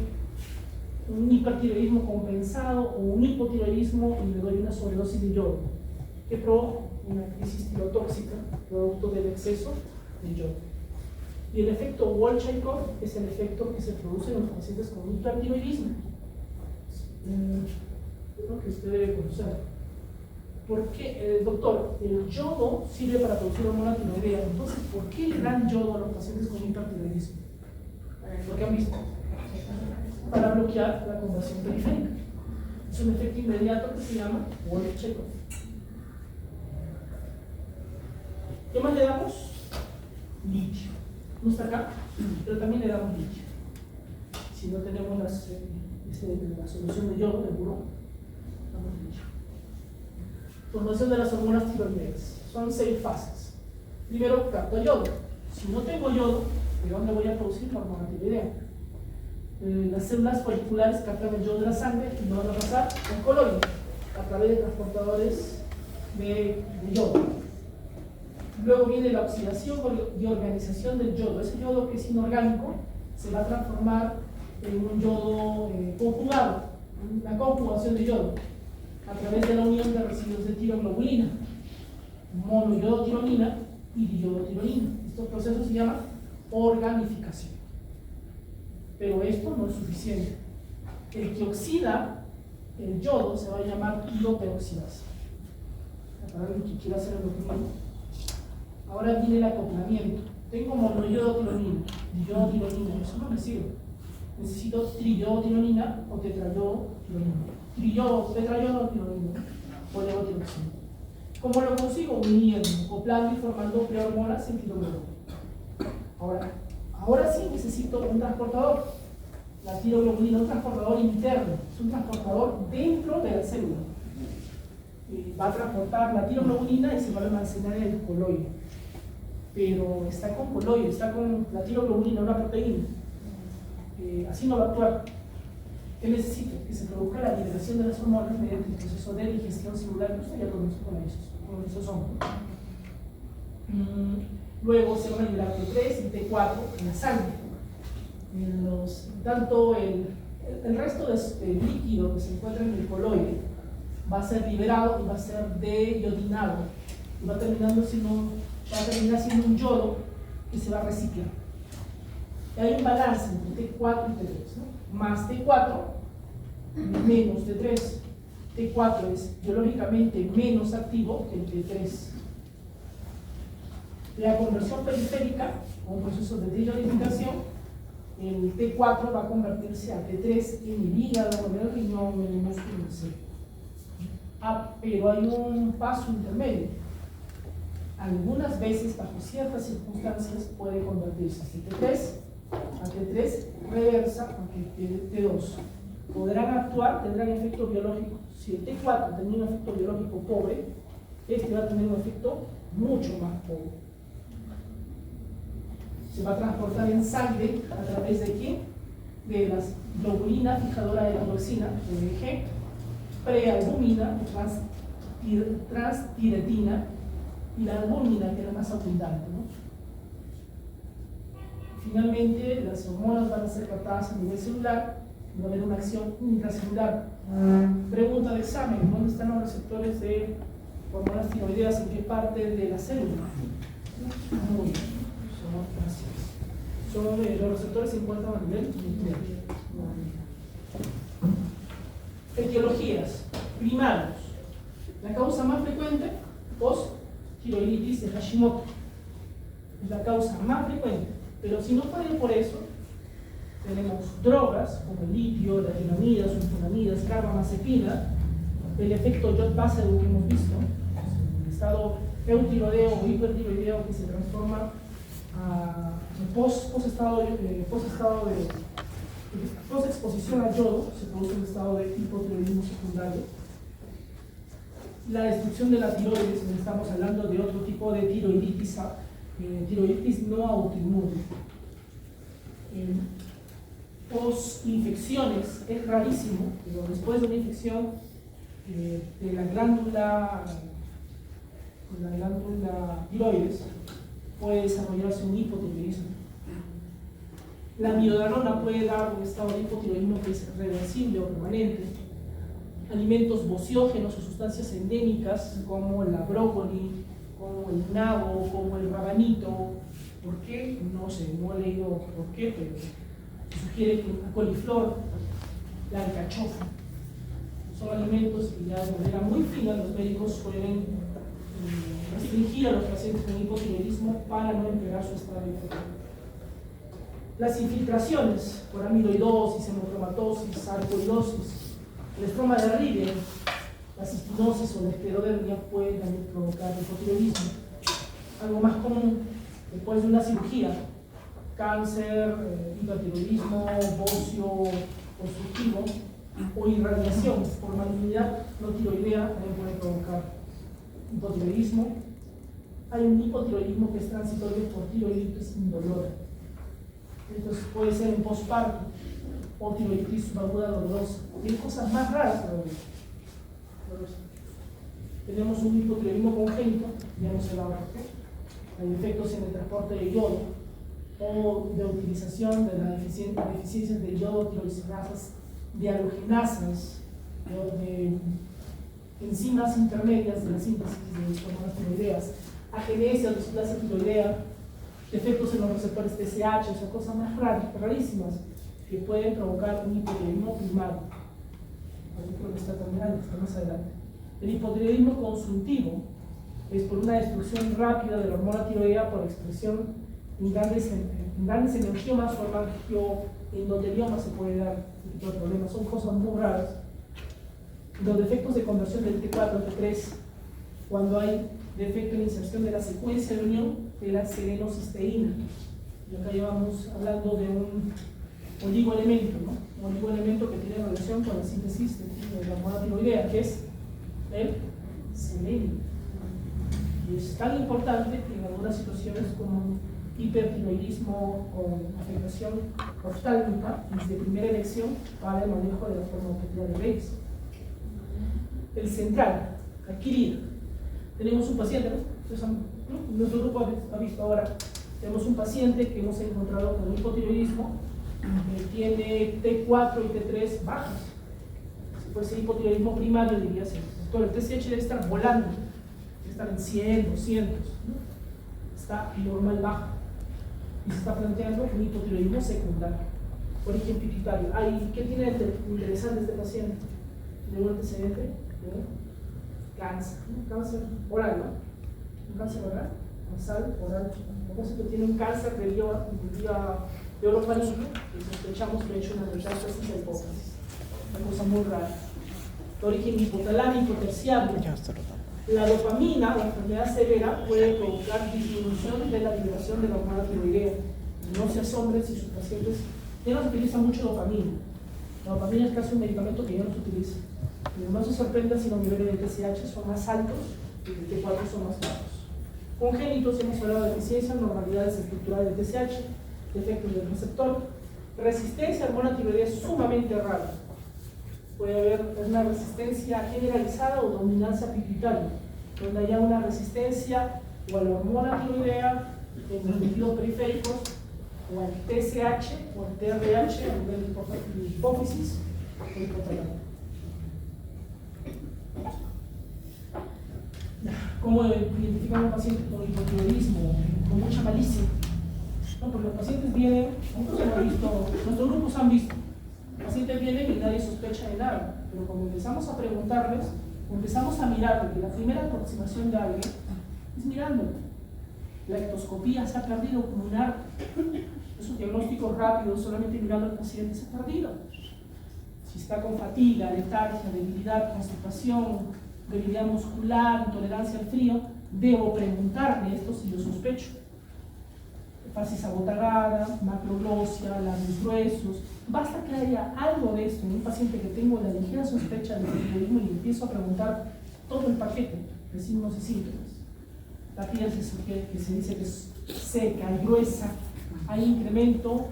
un hipertiroidismo compensado o un hipotiroidismo y le doy una sobredosis de yodo, que provoca una crisis tirotóxica producto del exceso de yodo. Y el efecto Wolff-Chaikoff es el efecto que se produce en los pacientes con hipertiroidismo. Creo que usted debe conocer. ¿Por qué, doctor? El yodo sirve para producir hormona tiroidea. Entonces, ¿por qué le dan yodo a los pacientes con hipertiroidismo? Lo que han visto. Para bloquear la conversión periférica. Es un efecto inmediato que se llama Wolff-Chaikoff. ¿Qué más le damos? Litio. No está acá, pero también le damos litio. Si no tenemos la solución de yodo, seguro, damos litio. Formación de las hormonas tiroideas. Son 6 fases. Primero, capto yodo. Si no tengo yodo, ¿de dónde voy a producir la hormona tiroidea? Las células folliculares captan el yodo de la sangre y lo van a pasar al coloide a través de transportadores de yodo. Luego viene la oxidación y organización del yodo. Ese yodo que es inorgánico se va a transformar en un yodo conjugado, la conjugación de yodo, a través de la unión de residuos de tiroglobulina, monoyodotironina y diyodotironina. Estos procesos se llaman organificación. Pero esto no es suficiente. El que oxida el yodo se va a llamar ioperoxidasa. Para alguien que quiera hacer el mismo. Ahora viene el acoplamiento. Tengo monoyodotironina, diyodotironina, eso no me sirve. Necesito triyodotironina o tetrayodotironina. Tetrayodotironina o levotiroxina. ¿Cómo lo consigo? Uniendo, acoplando y formando prehormonas en tiroglobulina. Ahora sí necesito un transportador. La tiroglobulina es un transportador interno, es un transportador dentro de la célula. Va a transportar la tiroglobulina y se va a almacenar en el coloide. Pero está con coloide, está con la tiroglobulina, una proteína. Así no va a actuar. ¿Qué necesito? Que se produzca la liberación de las hormonas mediante el proceso de digestión celular, que usted ya conoce con ellos. Bueno, esos son. Luego se van a liberar T3 y T4 en la sangre. Tanto el resto de líquido que se encuentra en el coloide va a ser liberado y va a ser deyodinado. Y va a terminar siendo un yodo que se va a reciclar. Y hay un balance entre T4 y T3, ¿no? Más T4 menos T3. T4 es biológicamente menos activo que el T3. La conversión periférica, un proceso de deyodificación, el T4 va a convertirse a T3 en el hígado, en el riñón, en el músculo, etc. Pero hay un paso intermedio. Algunas veces, bajo ciertas circunstancias, puede convertirse de T3 a T3 reversa a T2. Podrán actuar, tendrán efecto biológico. Si el T4 tenía un efecto biológico pobre, este va a tener un efecto mucho más pobre. Se va a transportar en sangre a través de ¿quién? De la globulina fijadora de la toxina, DG, prealbúmina, transtiretina y la albúmina, que es la más abundante, ¿no? Finalmente, las hormonas van a ser captadas a nivel celular y va a haber una acción intracelular. Pregunta de examen: ¿dónde están los receptores de hormonas tiroideas? ¿En qué parte de la célula? Muy bien. Los receptores se encuentran a nivel nuclear. Etiologías: primarios. La causa más frecuente, post-tiroiditis de Hashimoto. Es la causa más frecuente. Pero si no fuera por eso, tenemos drogas como el litio, la tiramida, sulfonamidas, carbamazepina, el efecto Jod Basedow que hemos visto, el estado eutiroideo o hipertiroideo que se transforma a post-exposición al yodo, se produce un estado de hipotiroidismo secundario. La destrucción de la tiroides, estamos hablando de otro tipo de tiroiditis, tiroiditis no autoinmune. Post-infecciones, es rarísimo, pero después de una infección de la glándula tiroides, puede desarrollarse un hipotiroidismo. La miodarona puede dar un estado de hipotiroidismo que es reversible o permanente. Alimentos bociógenos o sustancias endémicas como la brócoli, como el nabo, como el rabanito. ¿Por qué? No sé, no he leído por qué, pero se sugiere que la coliflor, la alcachofa, son alimentos que ya de manera muy fina los médicos pueden restringir a los pacientes con hipotiroidismo para no empeorar su estado de hipotiroidismo. Las infiltraciones por amiloidosis, hemocromatosis, sarcoidosis, el estroma de Ribben, la cistinosis o la esclerodermia pueden también provocar hipotiroidismo. Algo más común después de una cirugía: cáncer, hipertiroidismo, bocio obstructivo o irradiación por malignidad no tiroidea también puede provocar hipotiroidismo. Hay un hipotiroidismo que es transitorio por tiroiditis indolora. Entonces puede ser en posparto o tiroiditis subaguda dolorosa. Y hay cosas más raras todavía. Tenemos un hipotiroidismo congénito, ya hemos hablado de qué. Hay defectos en el transporte de yodo o de utilización de las deficiencias de yodo, tiroicinasas, de halogenasas, de enzimas intermedias de la síntesis de hormonas tiroideas, agenesia o displasia tiroidea, defectos en los receptores TSH, o sea, cosas más rarísimas que pueden provocar un hipotiroidismo primario. Creo que está terminando, está más adelante. El hipotiroidismo consultivo es por una destrucción rápida de la hormona tiroidea por expresión en grandes angiomas o endotelioma se puede dar este tipo de problemas. Son cosas muy raras. Los defectos de conversión del T4 a T3, cuando hay defecto en la inserción de la secuencia de unión de la selenocisteína. Y acá llevamos hablando de un oligoelemento, ¿no? Un oligoelemento que tiene relación con la síntesis de la hormona tiroidea, que es el selenio. Y es tan importante que en algunas situaciones como hipertiroidismo con afectación oftálmica es de primera elección para el manejo de la forma objetiva de Graves. El central, adquirir Tenemos un paciente, ¿no? Nuestro grupo ha visto ahora, tenemos un paciente que hemos encontrado con hipotiroidismo, que tiene T4 y T3 bajas. Si fuese hipotiroidismo primario, diría así. Doctor, el TSH debe estar volando, debe estar en 100, 200, ¿no? Está normal bajo. Y se está planteando un hipotiroidismo secundario, origen pituitario. ¿Qué tiene de interesante este paciente? Tiene un antecedente de cáncer, ¿no? Cáncer oral, ¿no? Un cáncer oral, nasal, oral. Entonces tiene un cáncer de vía orofaríngea y sospechamos que ha hecho una metástasis de hipófisis. Una cosa muy rara. De origen hipotalámico terciario. La dopamina, la enfermedad severa, puede provocar disminución de la liberación de la hormona tiroidea. No se asombren si sus pacientes ya no se utiliza mucho dopamina. La dopamina es casi un medicamento que ya no se utiliza. Pero no se sorprenda si los niveles de TSH son más altos y de T4 son más bajos. Congénitos, hemos hablado de deficiencia, normalidades estructurales de TSH, defectos del receptor. Resistencia a hormona tiroidea es sumamente rara. Puede haber una resistencia generalizada o dominancia pituitaria, donde haya una resistencia o a la hormona tiroidea en los tejidos periféricos, o al TSH o al TRH a nivel de hipófisis o hipotálamo. ¿Cómo identificar a un paciente con hipotiroidismo, con mucha malicia? No, porque los pacientes vienen, nosotros hemos visto, nuestros grupos han visto, los pacientes vienen y nadie sospecha de nada, pero cuando empezamos a preguntarles, empezamos a mirar, porque la primera aproximación de alguien es mirándolo. La ectoscopía se ha perdido como un arte. Es un diagnóstico rápido, solamente mirando al paciente se ha perdido. Si está con fatiga, letargia, debilidad, constipación, debilidad muscular, intolerancia al frío, debo preguntarle esto si lo sospecho. Facies abotagada, macroglosia, labios gruesos. Basta que haya algo de esto en un paciente que tengo la ligera sospecha de hipotiroidismo y empiezo a preguntar todo el paquete de signos y síntomas. La piel se dice que es seca y gruesa, hay incremento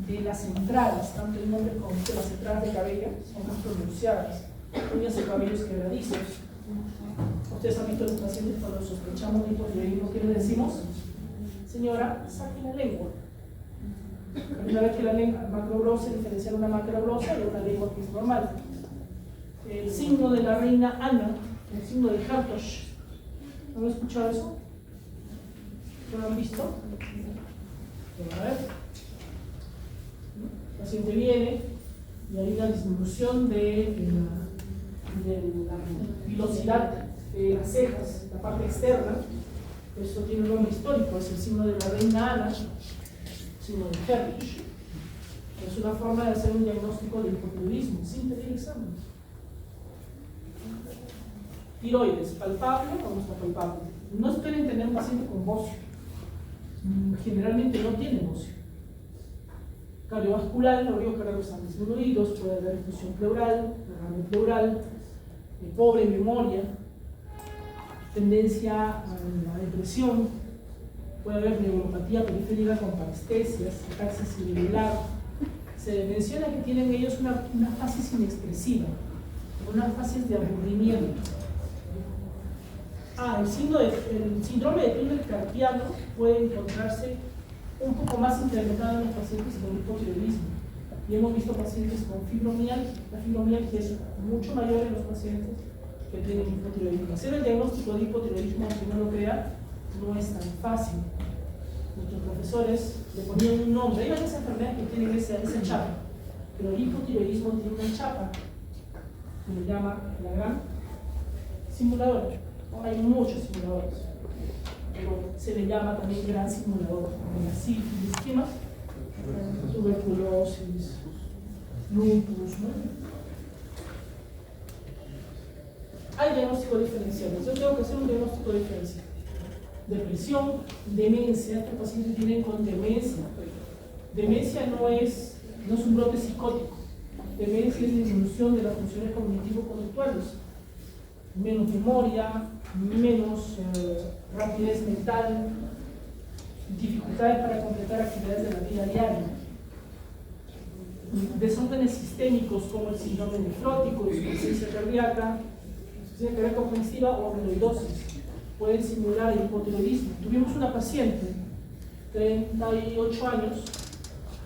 de las entradas, tanto en hombres como en las entradas de cabello son más pronunciadas, uñas de cabellos quebradizos. Ustedes han visto a los pacientes cuando sospechamos de hipotiroidismo, ¿qué le decimos? Señora, saque la lengua. Una vez que la lengua macroglosa, diferenciar una macroglosa de una lengua que es normal. El signo de la reina Ana, el signo de Hartosh, ¿no han escuchado eso? ¿No lo han visto? Bueno, a ver. El paciente viene y hay una disminución de la pilosidad de las cejas, la parte externa. Esto tiene un nombre histórico, es el signo de la reina Ana, signo de Herrich. Es una forma de hacer un diagnóstico de hipotiroidismo sin pedir exámenes. Tiroides, palpable o no está palpable. No esperen tener un paciente con bocio. Generalmente no tiene bocio. Cardiovascular, los ríos cardiacos están disminuidos, puede haber difusión pleural, derrame pleural, pobre memoria, tendencia a la depresión, puede haber neuropatía periférica con parestesias, ataxia cerebral. Se menciona que tienen ellos una fases inexpresiva, unas fases de aburrimiento. El síndrome de túnel carpiano puede encontrarse un poco más incrementado en los pacientes con hipotiroidismo. Y hemos visto pacientes con fibromialgia. La fibromialgia es mucho mayor en los pacientes que tienen hipotiroidismo. Hacer el diagnóstico de hipotiroidismo, aunque no lo crea, no es tan fácil. Nuestros profesores le ponían un nombre. Hay varias enfermedades que tienen esa chapa, pero el hipotiroidismo tiene una chapa que le llama la gran simuladora. Hay muchos simuladores, pero se le llama también gran simulador, como la sífilis, ¿qué más? Tuberculosis, lupus, ¿no? Hay diagnósticos diferenciales. Yo tengo que hacer un diagnóstico diferencial. Depresión, demencia, estos pacientes vienen con demencia. Demencia no es un brote psicótico. Demencia es disminución de las funciones cognitivo-conductuales. Menos memoria, menos rapidez mental, dificultades para completar actividades de la vida diaria. Desórdenes sistémicos como el síndrome nefrótico, insuficiencia cardíaca ofensiva o amiloidosis. pueden simular el hipotiroidismo. Tuvimos una paciente, 38 años,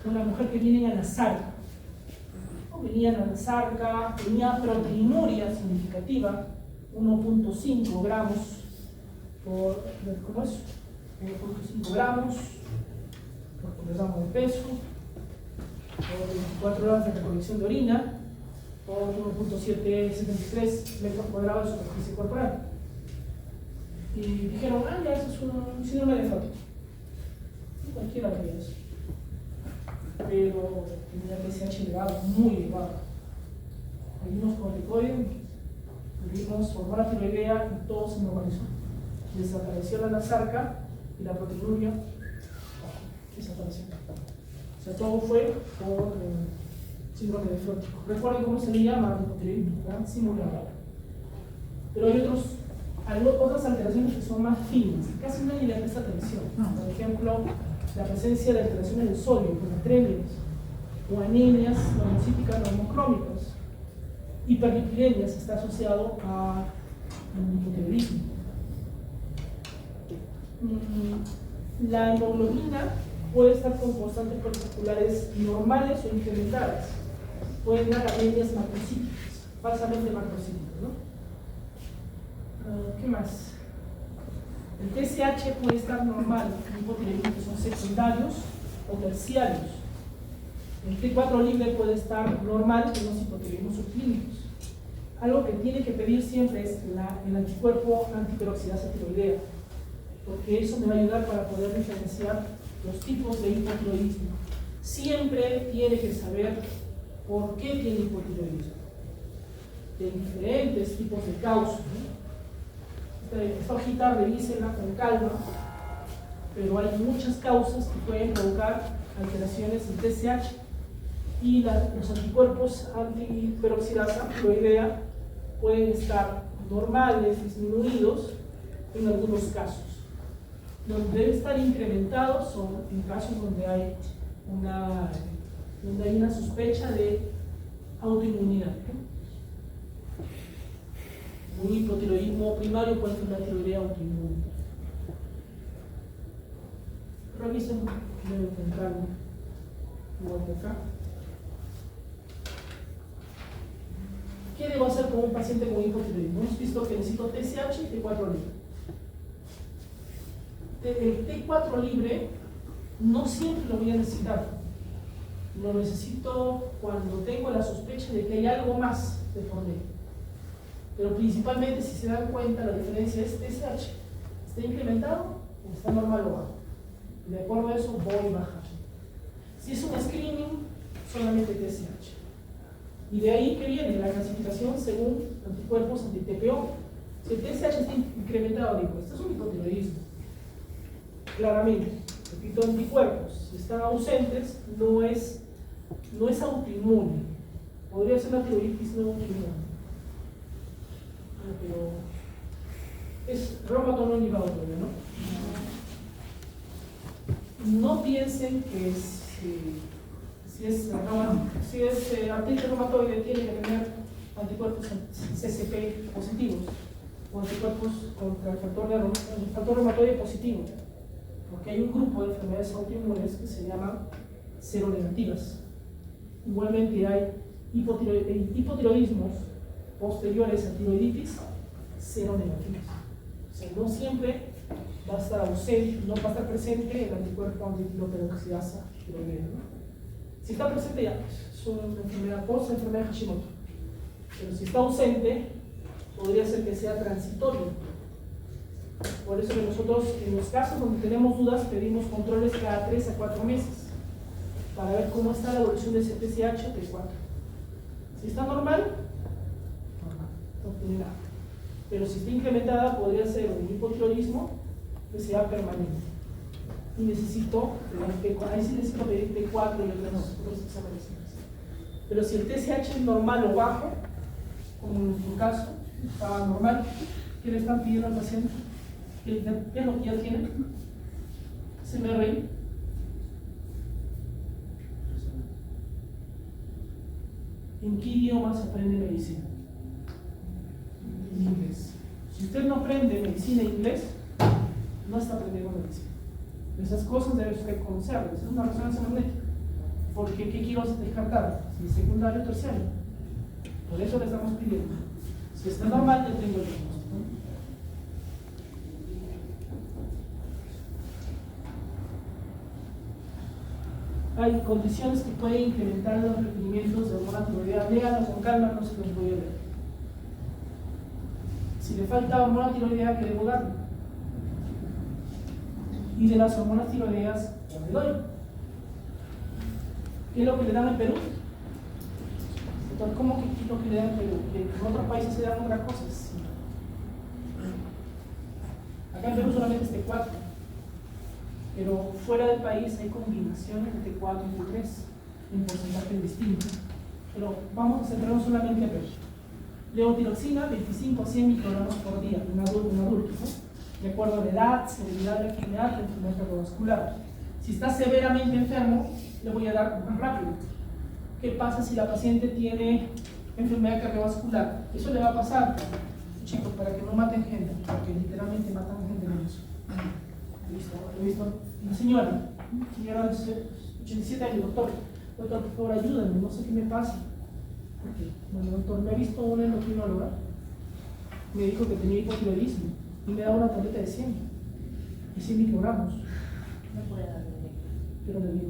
una mujer que viene a la sarca. Venía a la sarca, tenía proteinuria significativa, 1.5 gramos por, ¿cómo es? 1.5 gramos por kilogramo de peso, por 24 horas de recolección de orina, por 1.773 metros cuadrados de superficie corporal. Y dijeron, ya eso es un síndrome nefrótico. Cualquiera veía eso. Pero tenía TSH elevado, muy elevado. Pedimos corticoide, pedimos hormona tiroidea y todo se normalizó. Desapareció la sarca y la proteinuria desapareció. O sea, todo fue por síndrome nefrótico. Recuerden cómo se le llama hipotiroidismo, simulado. Pero hay otras alteraciones que son más finas, casi nadie le presta atención. Por ejemplo, la presencia de alteraciones del sodio, como atremias, o anemias normocíticas normocrómicas. Hiperlipidemias está asociado a un hipotiroidismo. La hemoglobina puede estar con constantes colesterolares normales o incrementadas. Pueden dar anemias macrocíticas, falsamente macrocíticas, ¿no? ¿Qué más? El TSH puede estar normal en hipotiroidismo que son secundarios o terciarios. El T4 libre puede estar normal en los hipotiroidismos subclínicos. Algo que tiene que pedir siempre es el anticuerpo antiperoxidasa tiroidea, porque eso me va a ayudar para poder diferenciar los tipos de hipotiroidismo. Siempre tiene que saber por qué tiene hipotiroidismo. De diferentes tipos de causas, ¿no? Esta hojita revísela con calma, pero hay muchas causas que pueden provocar alteraciones en TSH y los anticuerpos antiperoxidasa tiroidea pueden estar normales, disminuidos en algunos casos. Donde debe estar incrementados son en casos donde hay una sospecha de autoinmunidad, ¿no? Un hipotiroidismo primario puede ser una tiroidea autoinmune. Revisen, deben encontrarlo igual que acá. ¿Qué debo hacer con un paciente con hipotiroidismo? Hemos visto que necesito TSH y T4 libre. El T4 libre no siempre lo voy a necesitar. Lo necesito cuando tengo la sospecha de que hay algo más de por medio. Pero principalmente, si se dan cuenta, la diferencia es TSH. ¿Está incrementado o está normal o bajo? Y de acuerdo a eso, voy a bajar. Si es un screening, solamente TSH. Y de ahí que viene la clasificación según anticuerpos anti-TPO. Si el TSH está incrementado, digo, esto es un hipotiroidismo. Claramente, repito, anticuerpos, si están ausentes, no es autoinmune. Podría ser una tiroiditis no autoinmune. Pero es reumatoide no ligado todavía, ¿no? No piensen que si es artritis reumatoide tiene que tener anticuerpos CCP positivos o anticuerpos contra el factor reumatoide positivo, porque hay un grupo de enfermedades autoinmunes que se llaman seronegativas. Igualmente hay hipotiroidismos posteriores a tiroiditis seronegativos. O sea, no siempre va a estar ausente, no va a estar presente el anticuerpo antiperoxidasa tiroidea, ¿no? Si está presente ya, es una enfermedad enfermedad de Hashimoto. Pero si está ausente, podría ser que sea transitorio. Por eso que nosotros, en los casos donde tenemos dudas, pedimos controles cada 3 a 4 meses para ver cómo está la evolución de ese TSH o T4. Si está normal, no tiene nada. Pero si está incrementada, podría ser un hipotiroidismo que sea permanente. Y necesito, ahí sí necesito pedir T4 y otros exámenes. Pero si el TSH es normal o bajo, como en nuestro caso, estaba normal, ¿qué le están pidiendo al paciente? ¿Qué es lo que ya tiene? CMRI. ¿En qué idioma se aprende medicina? En inglés. Si usted no aprende medicina e inglés, no está aprendiendo medicina. Esas cosas debe usted conocerlas. Es una resonancia magnética. Porque ¿qué quiero descartar? Si secundario o terciario. Por eso le estamos pidiendo. Si está normal, ya tengo el diagnóstico. Hay condiciones que pueden incrementar los requerimientos de hormona tiroidea. Léalo con calma, no se los voy a leer. Si le falta hormona tiroidea, ¿qué debo darle? Y de las hormonas tiroideas, ¿qué le doy? ¿Qué es lo que le dan en Perú? Entonces, ¿cómo que es lo que le dan en Perú? Que en otros países se dan otras cosas. Sí. Acá en Perú solamente es T4, pero fuera del país hay combinaciones de T4 y T3 en porcentajes distintos. Pero vamos a centrarnos solamente en Perú. Levotiroxina, 25 a 100 microgramos por día, un adulto, ¿no? De acuerdo a la edad, severidad de la enfermedad, la enfermedad cardiovascular. Si está severamente enfermo, le voy a dar más rápido. ¿Qué pasa si la paciente tiene enfermedad cardiovascular? Eso le va a pasar, chicos, para que no maten gente, porque literalmente matan gente en eso. ¿Listo? Una señora de 87 años, doctor, por favor ayúdame, no sé qué me pasa. Okay. Bueno, doctor, me ha visto una endocrinóloga, me dijo que tenía hipotiroidismo y me da una tableta de 100 microgramos. No puede darle. Pero le digo,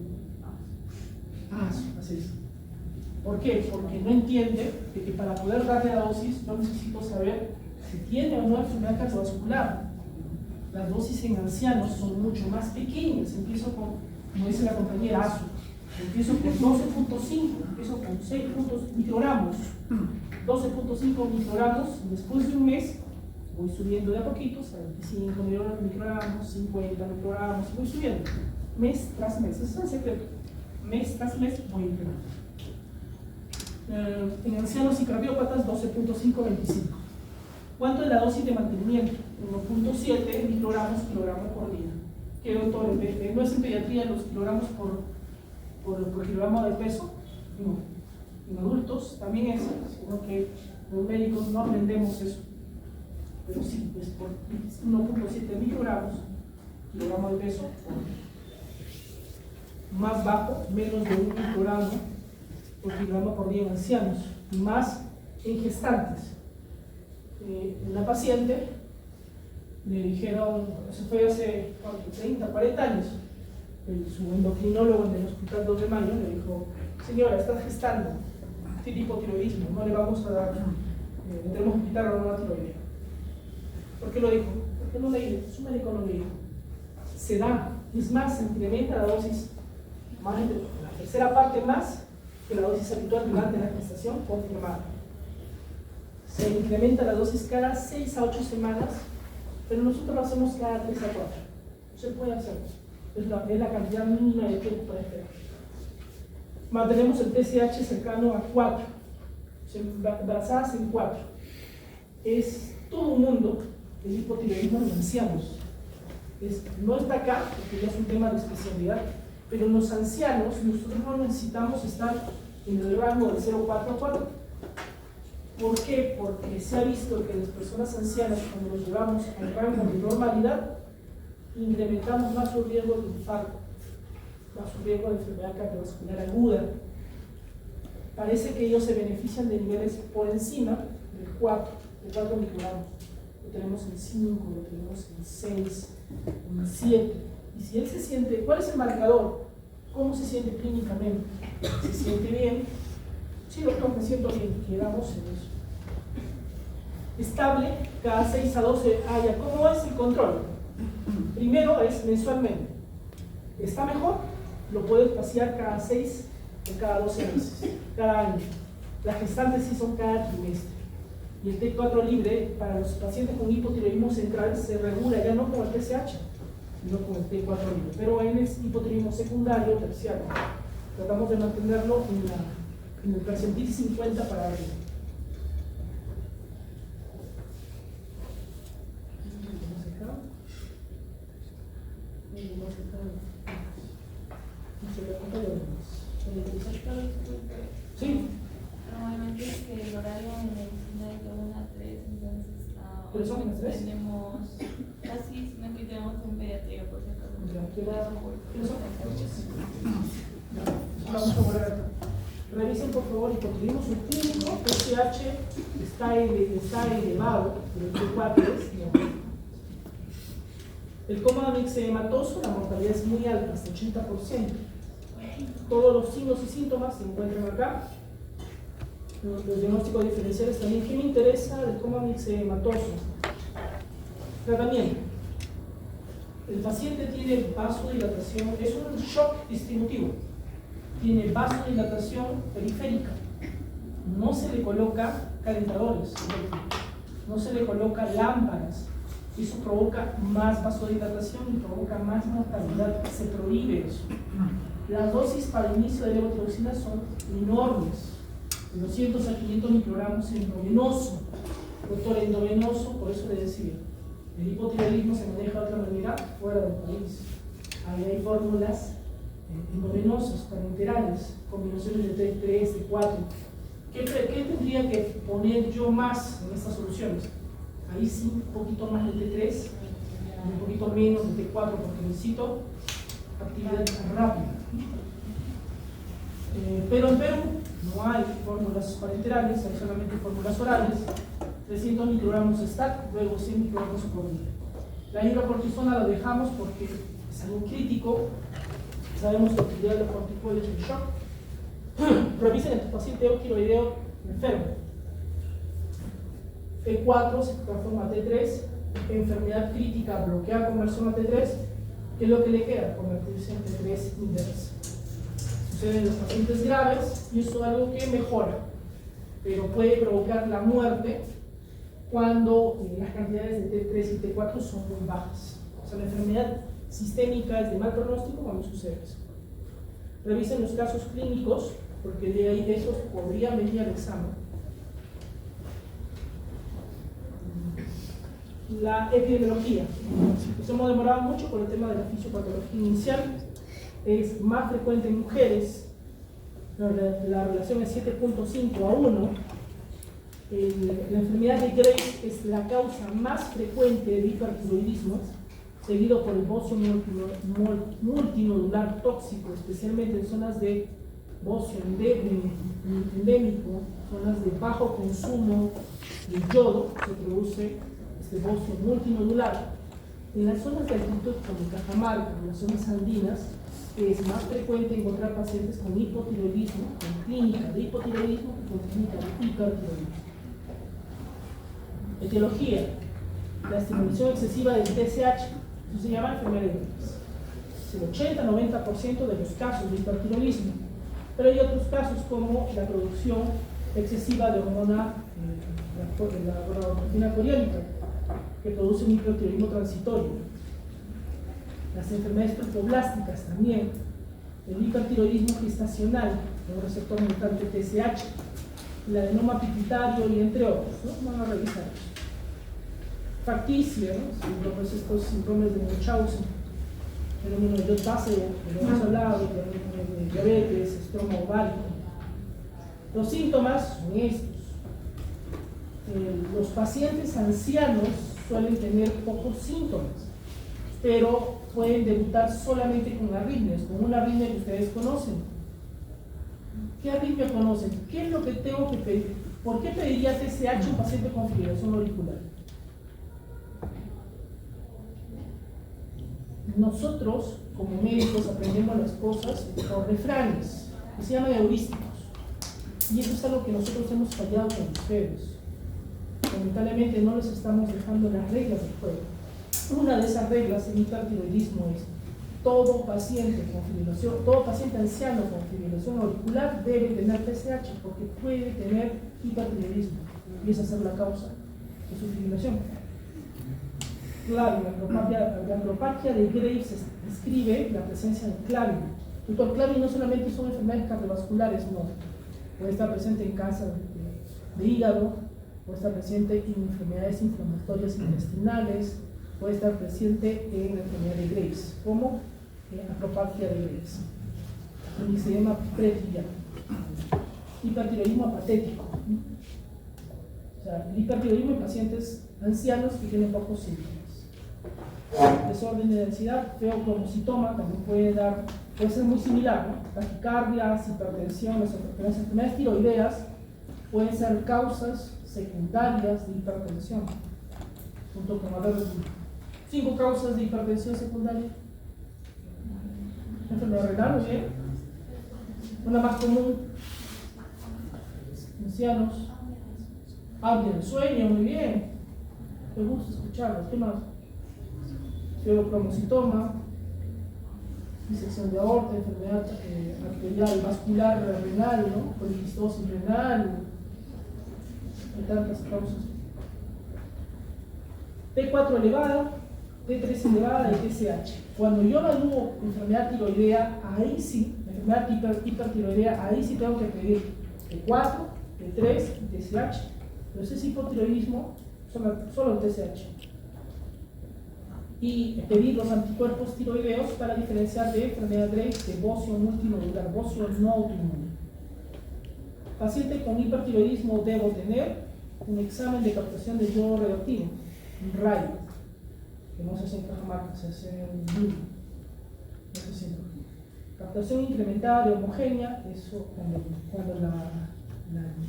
así es. ¿Por qué? Porque no entiende que para poder darle la dosis yo necesito saber si tiene o no enfermedad cardiovascular. Las dosis en ancianos son mucho más pequeñas. Empiezo con, como dice la compañera ASU, empiezo con 12.5, empiezo con 6 microgramos, 12.5 microgramos, y después de un mes voy subiendo de a poquitos a 25 microgramos, 50 microgramos, y voy subiendo mes tras mes. Ese es el secreto. Mes tras mes voy incrementando. En ancianos y cardiópatas 12.5-25. ¿Cuánto es la dosis de mantenimiento? 1.7 microgramos por día. Que doctor, no es en pediatría los kilogramos por kilogramo de peso, no. En adultos también es, sino que los médicos no aprendemos eso. Pero sí, pues por 1.7 microgramos, kilogramo de peso, más bajo, menos de 1 microgramo por kilogramo por día en ancianos, y más en gestantes. Una paciente le dijeron, eso fue hace 30, 40 años, su endocrinólogo en el Hospital 2 de Mayo le dijo, señora, está gestando, tiene hipotiroidismo, no le vamos a dar, le tenemos que quitar la hormona tiroidea. ¿Por qué lo dijo? Porque no leí, su médico no le dijo. Se da, es más, se incrementa la dosis, más de la tercera parte más que la dosis habitual durante la gestación confirmada. Se incrementa la dosis cada 6 a 8 semanas, pero nosotros lo hacemos cada 3 a 4. Se puede hacer, es la cantidad mínima de tiempo para esperar. Mantenemos el TSH cercano a 4, embarazadas en 4. Es todo un mundo el hipotiroidismo en ancianos. No está acá, porque ya es un tema de especialidad, pero en los ancianos nosotros no necesitamos estar en el rango de 0,4 a 4. ¿Por qué? Porque se ha visto que las personas ancianas, cuando los llevamos al rango de normalidad, incrementamos más su riesgo de infarto, más su riesgo de enfermedad cardiovascular aguda. Parece que ellos se benefician de niveles por encima de 4 microgramos. Lo tenemos en 5, lo tenemos en 6, en 7. Y si él se siente, ¿cuál es el marcador? ¿Cómo se siente clínicamente? ¿Se siente bien? Sí, doctor, me siento bien. Quedamos en eso. Estable, cada 6 a 12. ¿Cómo es el control? Primero es mensualmente. ¿Está mejor? Lo puedes pasear cada 6 o cada 12 meses, cada año. Las gestantes sí son cada trimestre. Y el T4 libre para los pacientes con hipotiroidismo central se regula ya no con el TSH, sino con el T4 libre. Pero en el hipotiroidismo secundario o terciario, tratamos de mantenerlo en el percentil 50 para arriba. Sí. Normalmente es que el horario en medicina es de 1 a 3, entonces... Pero ¿Cuáles son las tres? Tenemos casi, sino que tenemos un pediatría por si acaso. ¿Quiénes son? Vamos a volver acá. Revisen por favor hipotiroidismo subclínico, TSH está elevado, pero el T4 es no. El coma mixedematoso, la mortalidad es muy alta, hasta 80%. Todos los signos y síntomas se encuentran acá. Los diagnósticos diferenciales también. ¿Qué me interesa del coma mixedematoso? Tratamiento. El paciente tiene vasodilatación, es un shock distributivo. Tiene vasodilatación periférica. No se le coloca calentadores, no se le coloca lámparas. Eso provoca más vasodilatación y provoca más mortalidad. Se prohíbe eso. Las dosis para el inicio de levotiroxina son enormes, de 200 a 500 microgramos endovenoso. Doctor, endovenoso, por eso le decía, el hipotiroidismo se maneja de otra manera fuera del país. Ahí hay fórmulas endovenosas, parenterales, combinaciones de T3, T4. ¿Qué tendría que poner yo más en estas soluciones? Ahí sí, un poquito más de T3, un poquito menos de T4, porque necesito actividad rápida. Pero en Perú no hay fórmulas parenterales, hay solamente fórmulas orales, 300 microgramos STAT, luego 100 microgramos por día. La hidrocortisona la dejamos porque es algo crítico, sabemos que la actividad de los corticoides es el shock. Revisen a tu paciente eutiroideo enfermo. T4 se transforma a T3, enfermedad crítica bloqueada conversión a T3, ¿qué es lo que le queda? Convertirse en T3 inversa. Sucede en los pacientes graves y eso es algo que mejora, pero puede provocar la muerte cuando las cantidades de T3 y T4 son muy bajas. O sea, la enfermedad sistémica es de mal pronóstico cuando sucede eso. Revisen los casos clínicos, porque de ahí de esos podrían venir al examen. La epidemiología. Nos hemos demorado mucho por el tema de la fisiopatología inicial. Es más frecuente en mujeres. La relación es 7.5 a 1. La enfermedad de Graves es la causa más frecuente de hipertiroidismo, seguido por el bocio multinodular tóxico, especialmente en zonas de bocio endémico, zonas de bajo consumo de yodo, se produce este bocio multinodular. En las zonas de altitud como Cajamarca, en las zonas andinas, es más frecuente encontrar pacientes con hipotiroidismo, con clínica de hipotiroidismo y con clínica de hipertiroidismo. Etiología: la estimulación excesiva del TSH, eso se llama enfermedad de Graves. Es el 80-90% de los casos de hipertiroidismo, pero hay otros casos como la producción excesiva de hormona, la hormona coriónica, que produce un hipertiroidismo transitorio. Las enfermedades trofoblásticas también, el hipertiroidismo gestacional, el receptor mutante TSH, el adenoma pituitario y entre otros, ¿no? Van a revisar eso. Facticia, ¿no? Estos síndromes de Munchausen, fenómeno de Jod-Basse, que lo hemos hablado, de diabetes, estroma ovárico. Los síntomas son estos. Los pacientes ancianos suelen tener pocos síntomas, pero pueden debutar solamente con arritmias, con una arritmia que ustedes conocen. ¿Qué arritmia conocen? ¿Qué es lo que tengo que pedir? ¿Por qué pediría TSH a un paciente con fibrilación auricular? Nosotros, como médicos, aprendemos las cosas por refranes, que se llaman heurísticos. Y eso es algo que nosotros hemos fallado con ustedes. Lamentablemente no les estamos dejando las reglas del juego. Una de esas reglas en hipertiroidismo es: todo paciente con fibrilación, todo paciente anciano con fibrilación auricular debe tener TSH porque puede tener hipertiroidismo y esa es la causa de su fibrilación. Claro, la acropaquia de Graves describe la presencia de clavio. Doctor, clavio no solamente son enfermedades cardiovasculares, no. Puede estar presente en cáncer de hígado, puede estar presente en enfermedades inflamatorias intestinales, puede estar presente en la enfermedad de Graves, como acropaquia de Graves. Y se llama pretibial. Hipertiroidismo apatético. O sea, el hipertiroidismo en pacientes ancianos que tienen pocos síntomas. Desorden de densidad, feocromocitoma, también puede ser muy similar, ¿no? Taquicardias, hipertensión, las enfermedades tiroideas pueden ser causas secundarias de hipertensión, junto con otras 5 causas de hipertensión secundaria. Enfermedad renal, muy bien. Una más común, ancianos. Apnea del sueño, muy bien. Me gusta escucharlos. ¿Qué más? Feocromocitoma, disección de aorta, enfermedad arterial vascular renal, ¿no? Poliquistosis renal, hay tantas causas. T4 elevada, T3 elevada y TSH. Cuando yo evalúo enfermedad tiroidea, ahí sí, enfermedad hipertiroidea, ahí sí tengo que pedir T4, T3 y TSH. Pero ese es hipotiroidismo, solo el TSH. Y pedir los anticuerpos tiroideos para diferenciar de enfermedad Graves de bocio multinodular, bocio no autoinmune. Paciente con hipertiroidismo debo tener un examen de captación de yodo radioactivo, un rayo, que no se hace en Cajamarca, se hace en Lima. No se hace en Cajamarca. Captación incrementada de homogénea, eso cuando la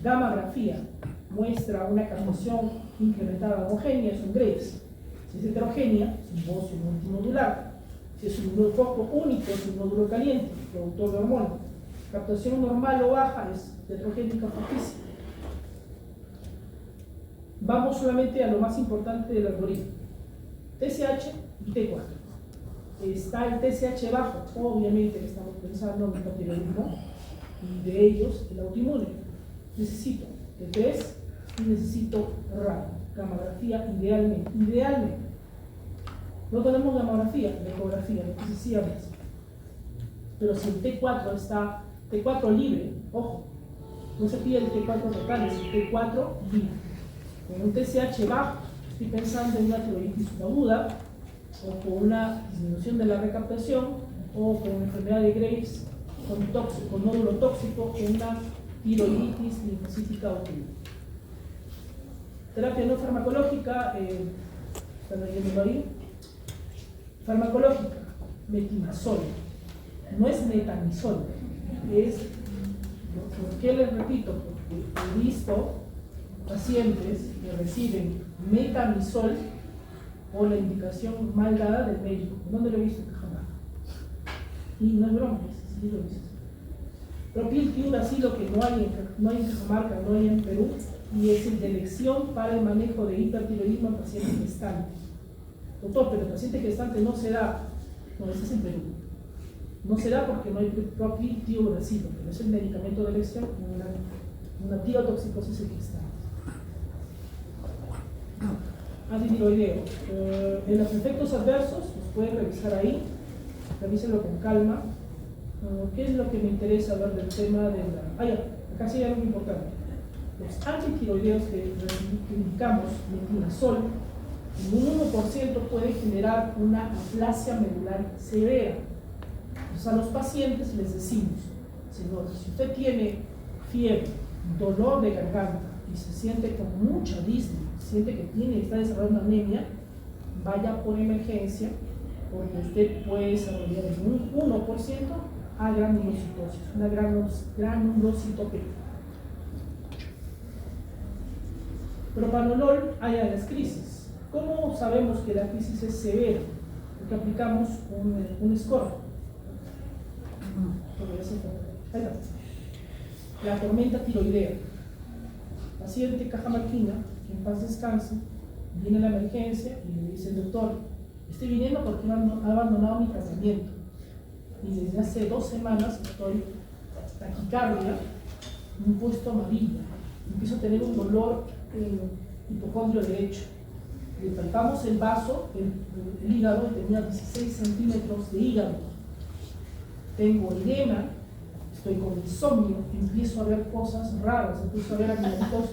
gammagrafía muestra una captación incrementada de homogénea, es un Graves. Si es heterogénea, es un bocio multinodular. Si es un foco único, es un nódulo caliente, productor de hormona. Captación normal o baja es heterogénica fortísima. Vamos solamente a lo más importante del algoritmo. TSH y T4. Está el TSH bajo, obviamente que estamos pensando en el hipotiroidismo, y de ellos el autoinmune. Necesito T3 y necesito radio, gammagrafía idealmente. No tenemos gammagrafía, la ecografía, lo que decíamos. Pero si el T4 está, T4 libre, ojo, no se pide el T4 total, es el T4 libre. Con un TSH bajo, estoy pensando en una tiroiditis aguda, o con una disminución de la recaptación, o con una enfermedad de Graves, con nódulo tóxico, o una tiroiditis linfocítica autoinmune. Terapia no farmacológica, cuando yo me farmacológica, metimazol, no es metamisol, es, ¿por qué les repito? Porque he visto pacientes que reciben metamisol por la indicación mal dada del médico. ¿Dónde lo he visto? En Cajamarca. Y no es broma, sí lo he visto. Propiltiuracilo, que no hay en Cajamarca, no hay en Perú, y es el de elección para el manejo de hipertiroidismo en pacientes gestantes. Doctor, pero el paciente gestante no se da, no, ese es en Perú. No se da porque no hay propiltiuracilo, pero es el medicamento de elección en una tirotoxicosis en gestante. Antitiroideo. En los efectos adversos, los pueden revisar ahí, revísenlo con calma. ¿Qué es lo que me interesa ver del tema de la... acá sí hay algo importante. Los antitiroideos que indicamos, metimazol, en un 1% puede generar una aplasia medular severa. Entonces a los pacientes les decimos, señor, si usted tiene fiebre, dolor de garganta y se siente con mucha disnea, siente que está desarrollando anemia, vaya por emergencia, porque usted puede desarrollar en un 1% a granulocitosis, una granulocitopenia. Propanolol hay a las crisis. ¿Cómo sabemos que la crisis es severa? Porque aplicamos un score. La tormenta tiroidea. Paciente cajamarquina, que en paz descanse, viene a la emergencia y le dice: doctor, estoy viniendo porque ha abandonado mi tratamiento. Y desde hace 2 semanas estoy taquicardia, un puesto amarillo. Empiezo a tener un dolor en el hipocondrio derecho. Le palpamos el vaso, el hígado, y tenía 16 centímetros de hígado. Tengo edema, estoy con insomnio, empiezo a ver cosas raras, empiezo a ver alimentos.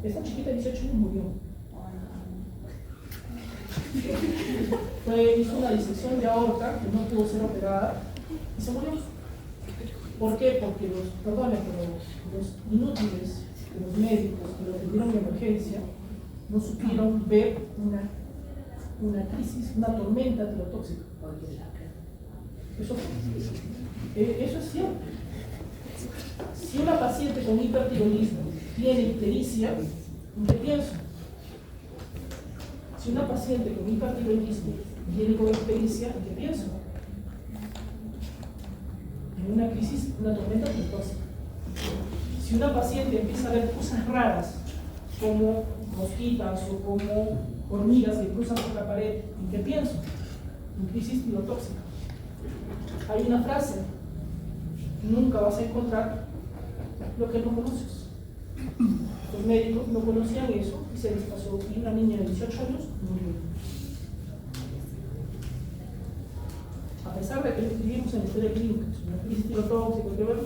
Esta chiquita de 18 años murió. Hizo una disección de aorta que no pudo ser operada y se murió. ¿Por qué? Porque los inútiles, los médicos que lo atendieron de emergencia, no supieron ver una crisis, una tormenta tirotóxica. Eso es cierto. Si una paciente con hipertiroidismo tiene ictericia, ¿en qué pienso? Si una paciente con hipertiroidismo viene con ictericia, ¿en qué pienso? En una crisis, una tormenta tirotóxica. Si una paciente empieza a ver cosas raras, como mosquitas o como hormigas que cruzan por la pared, ¿en qué pienso? En crisis tirotóxica. Hay una frase: nunca vas a encontrar lo que no conoces. Los médicos no conocían eso y se les pasó, y una niña de 18 años murió. A pesar de que lo escribimos en la historia clínica, es una crisis tirotóxica, que ver,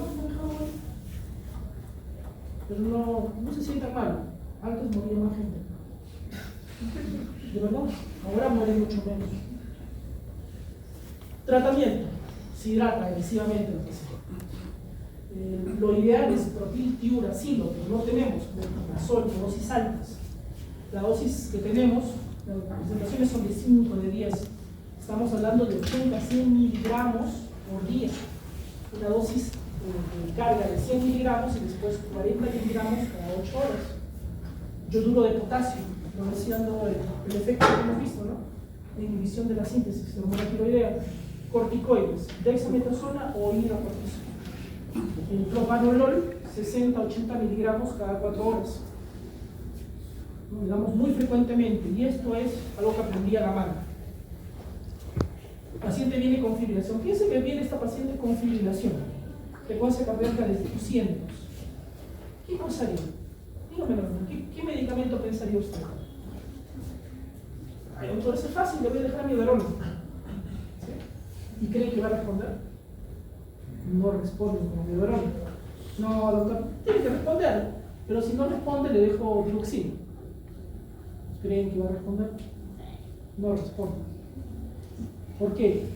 pero no se sientan mal. Antes moría más gente. De verdad, ahora muere mucho menos. Tratamiento: se hidrata agresivamente la paciente. Lo ideal es propil, tiuracilo, pero no tenemos metronidazol, dosis altas. La dosis que tenemos, las presentaciones son de 5, de 10. Estamos hablando de 80 a 100 miligramos por día. Una dosis de carga de 100 miligramos y después 40 miligramos cada 8 horas. Yoduro de potasio, progresando el efecto que hemos visto, ¿no? La inhibición de la síntesis de hormona tiroidea. Corticoides, dexametasona o hidrocortisona. El propanolol, 60-80 miligramos cada 4 horas. Lo damos muy frecuentemente, y esto es algo que aprendí a la mano. El paciente viene con fibrilación. Piense que viene esta paciente con fibrilación, frecuencia cardíaca de 200. ¿Qué pensaría? Dígamelo, ¿qué medicamento pensaría usted? Entonces es fácil, le voy a dejar mi verón. ¿Sí? ¿Y cree que va a responder? No responde como biberón. No, doctor, tiene que responder. Pero si no responde, le dejo digoxina. ¿Creen que va a responder? No responde. ¿Por qué?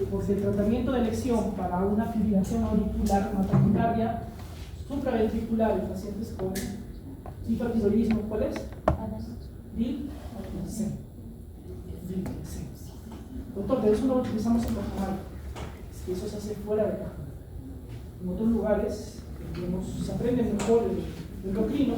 Porque el tratamiento de elección para una fibrilación auricular, una taquicardia supraventricular en pacientes con hipertiroidismo, ¿cuál es? Diltiazem. Doctor, pero eso no lo utilizamos en Cajamarca. Es que eso se hace fuera de Cajamarca. En otros lugares, digamos, se aprende mejor el endocrino,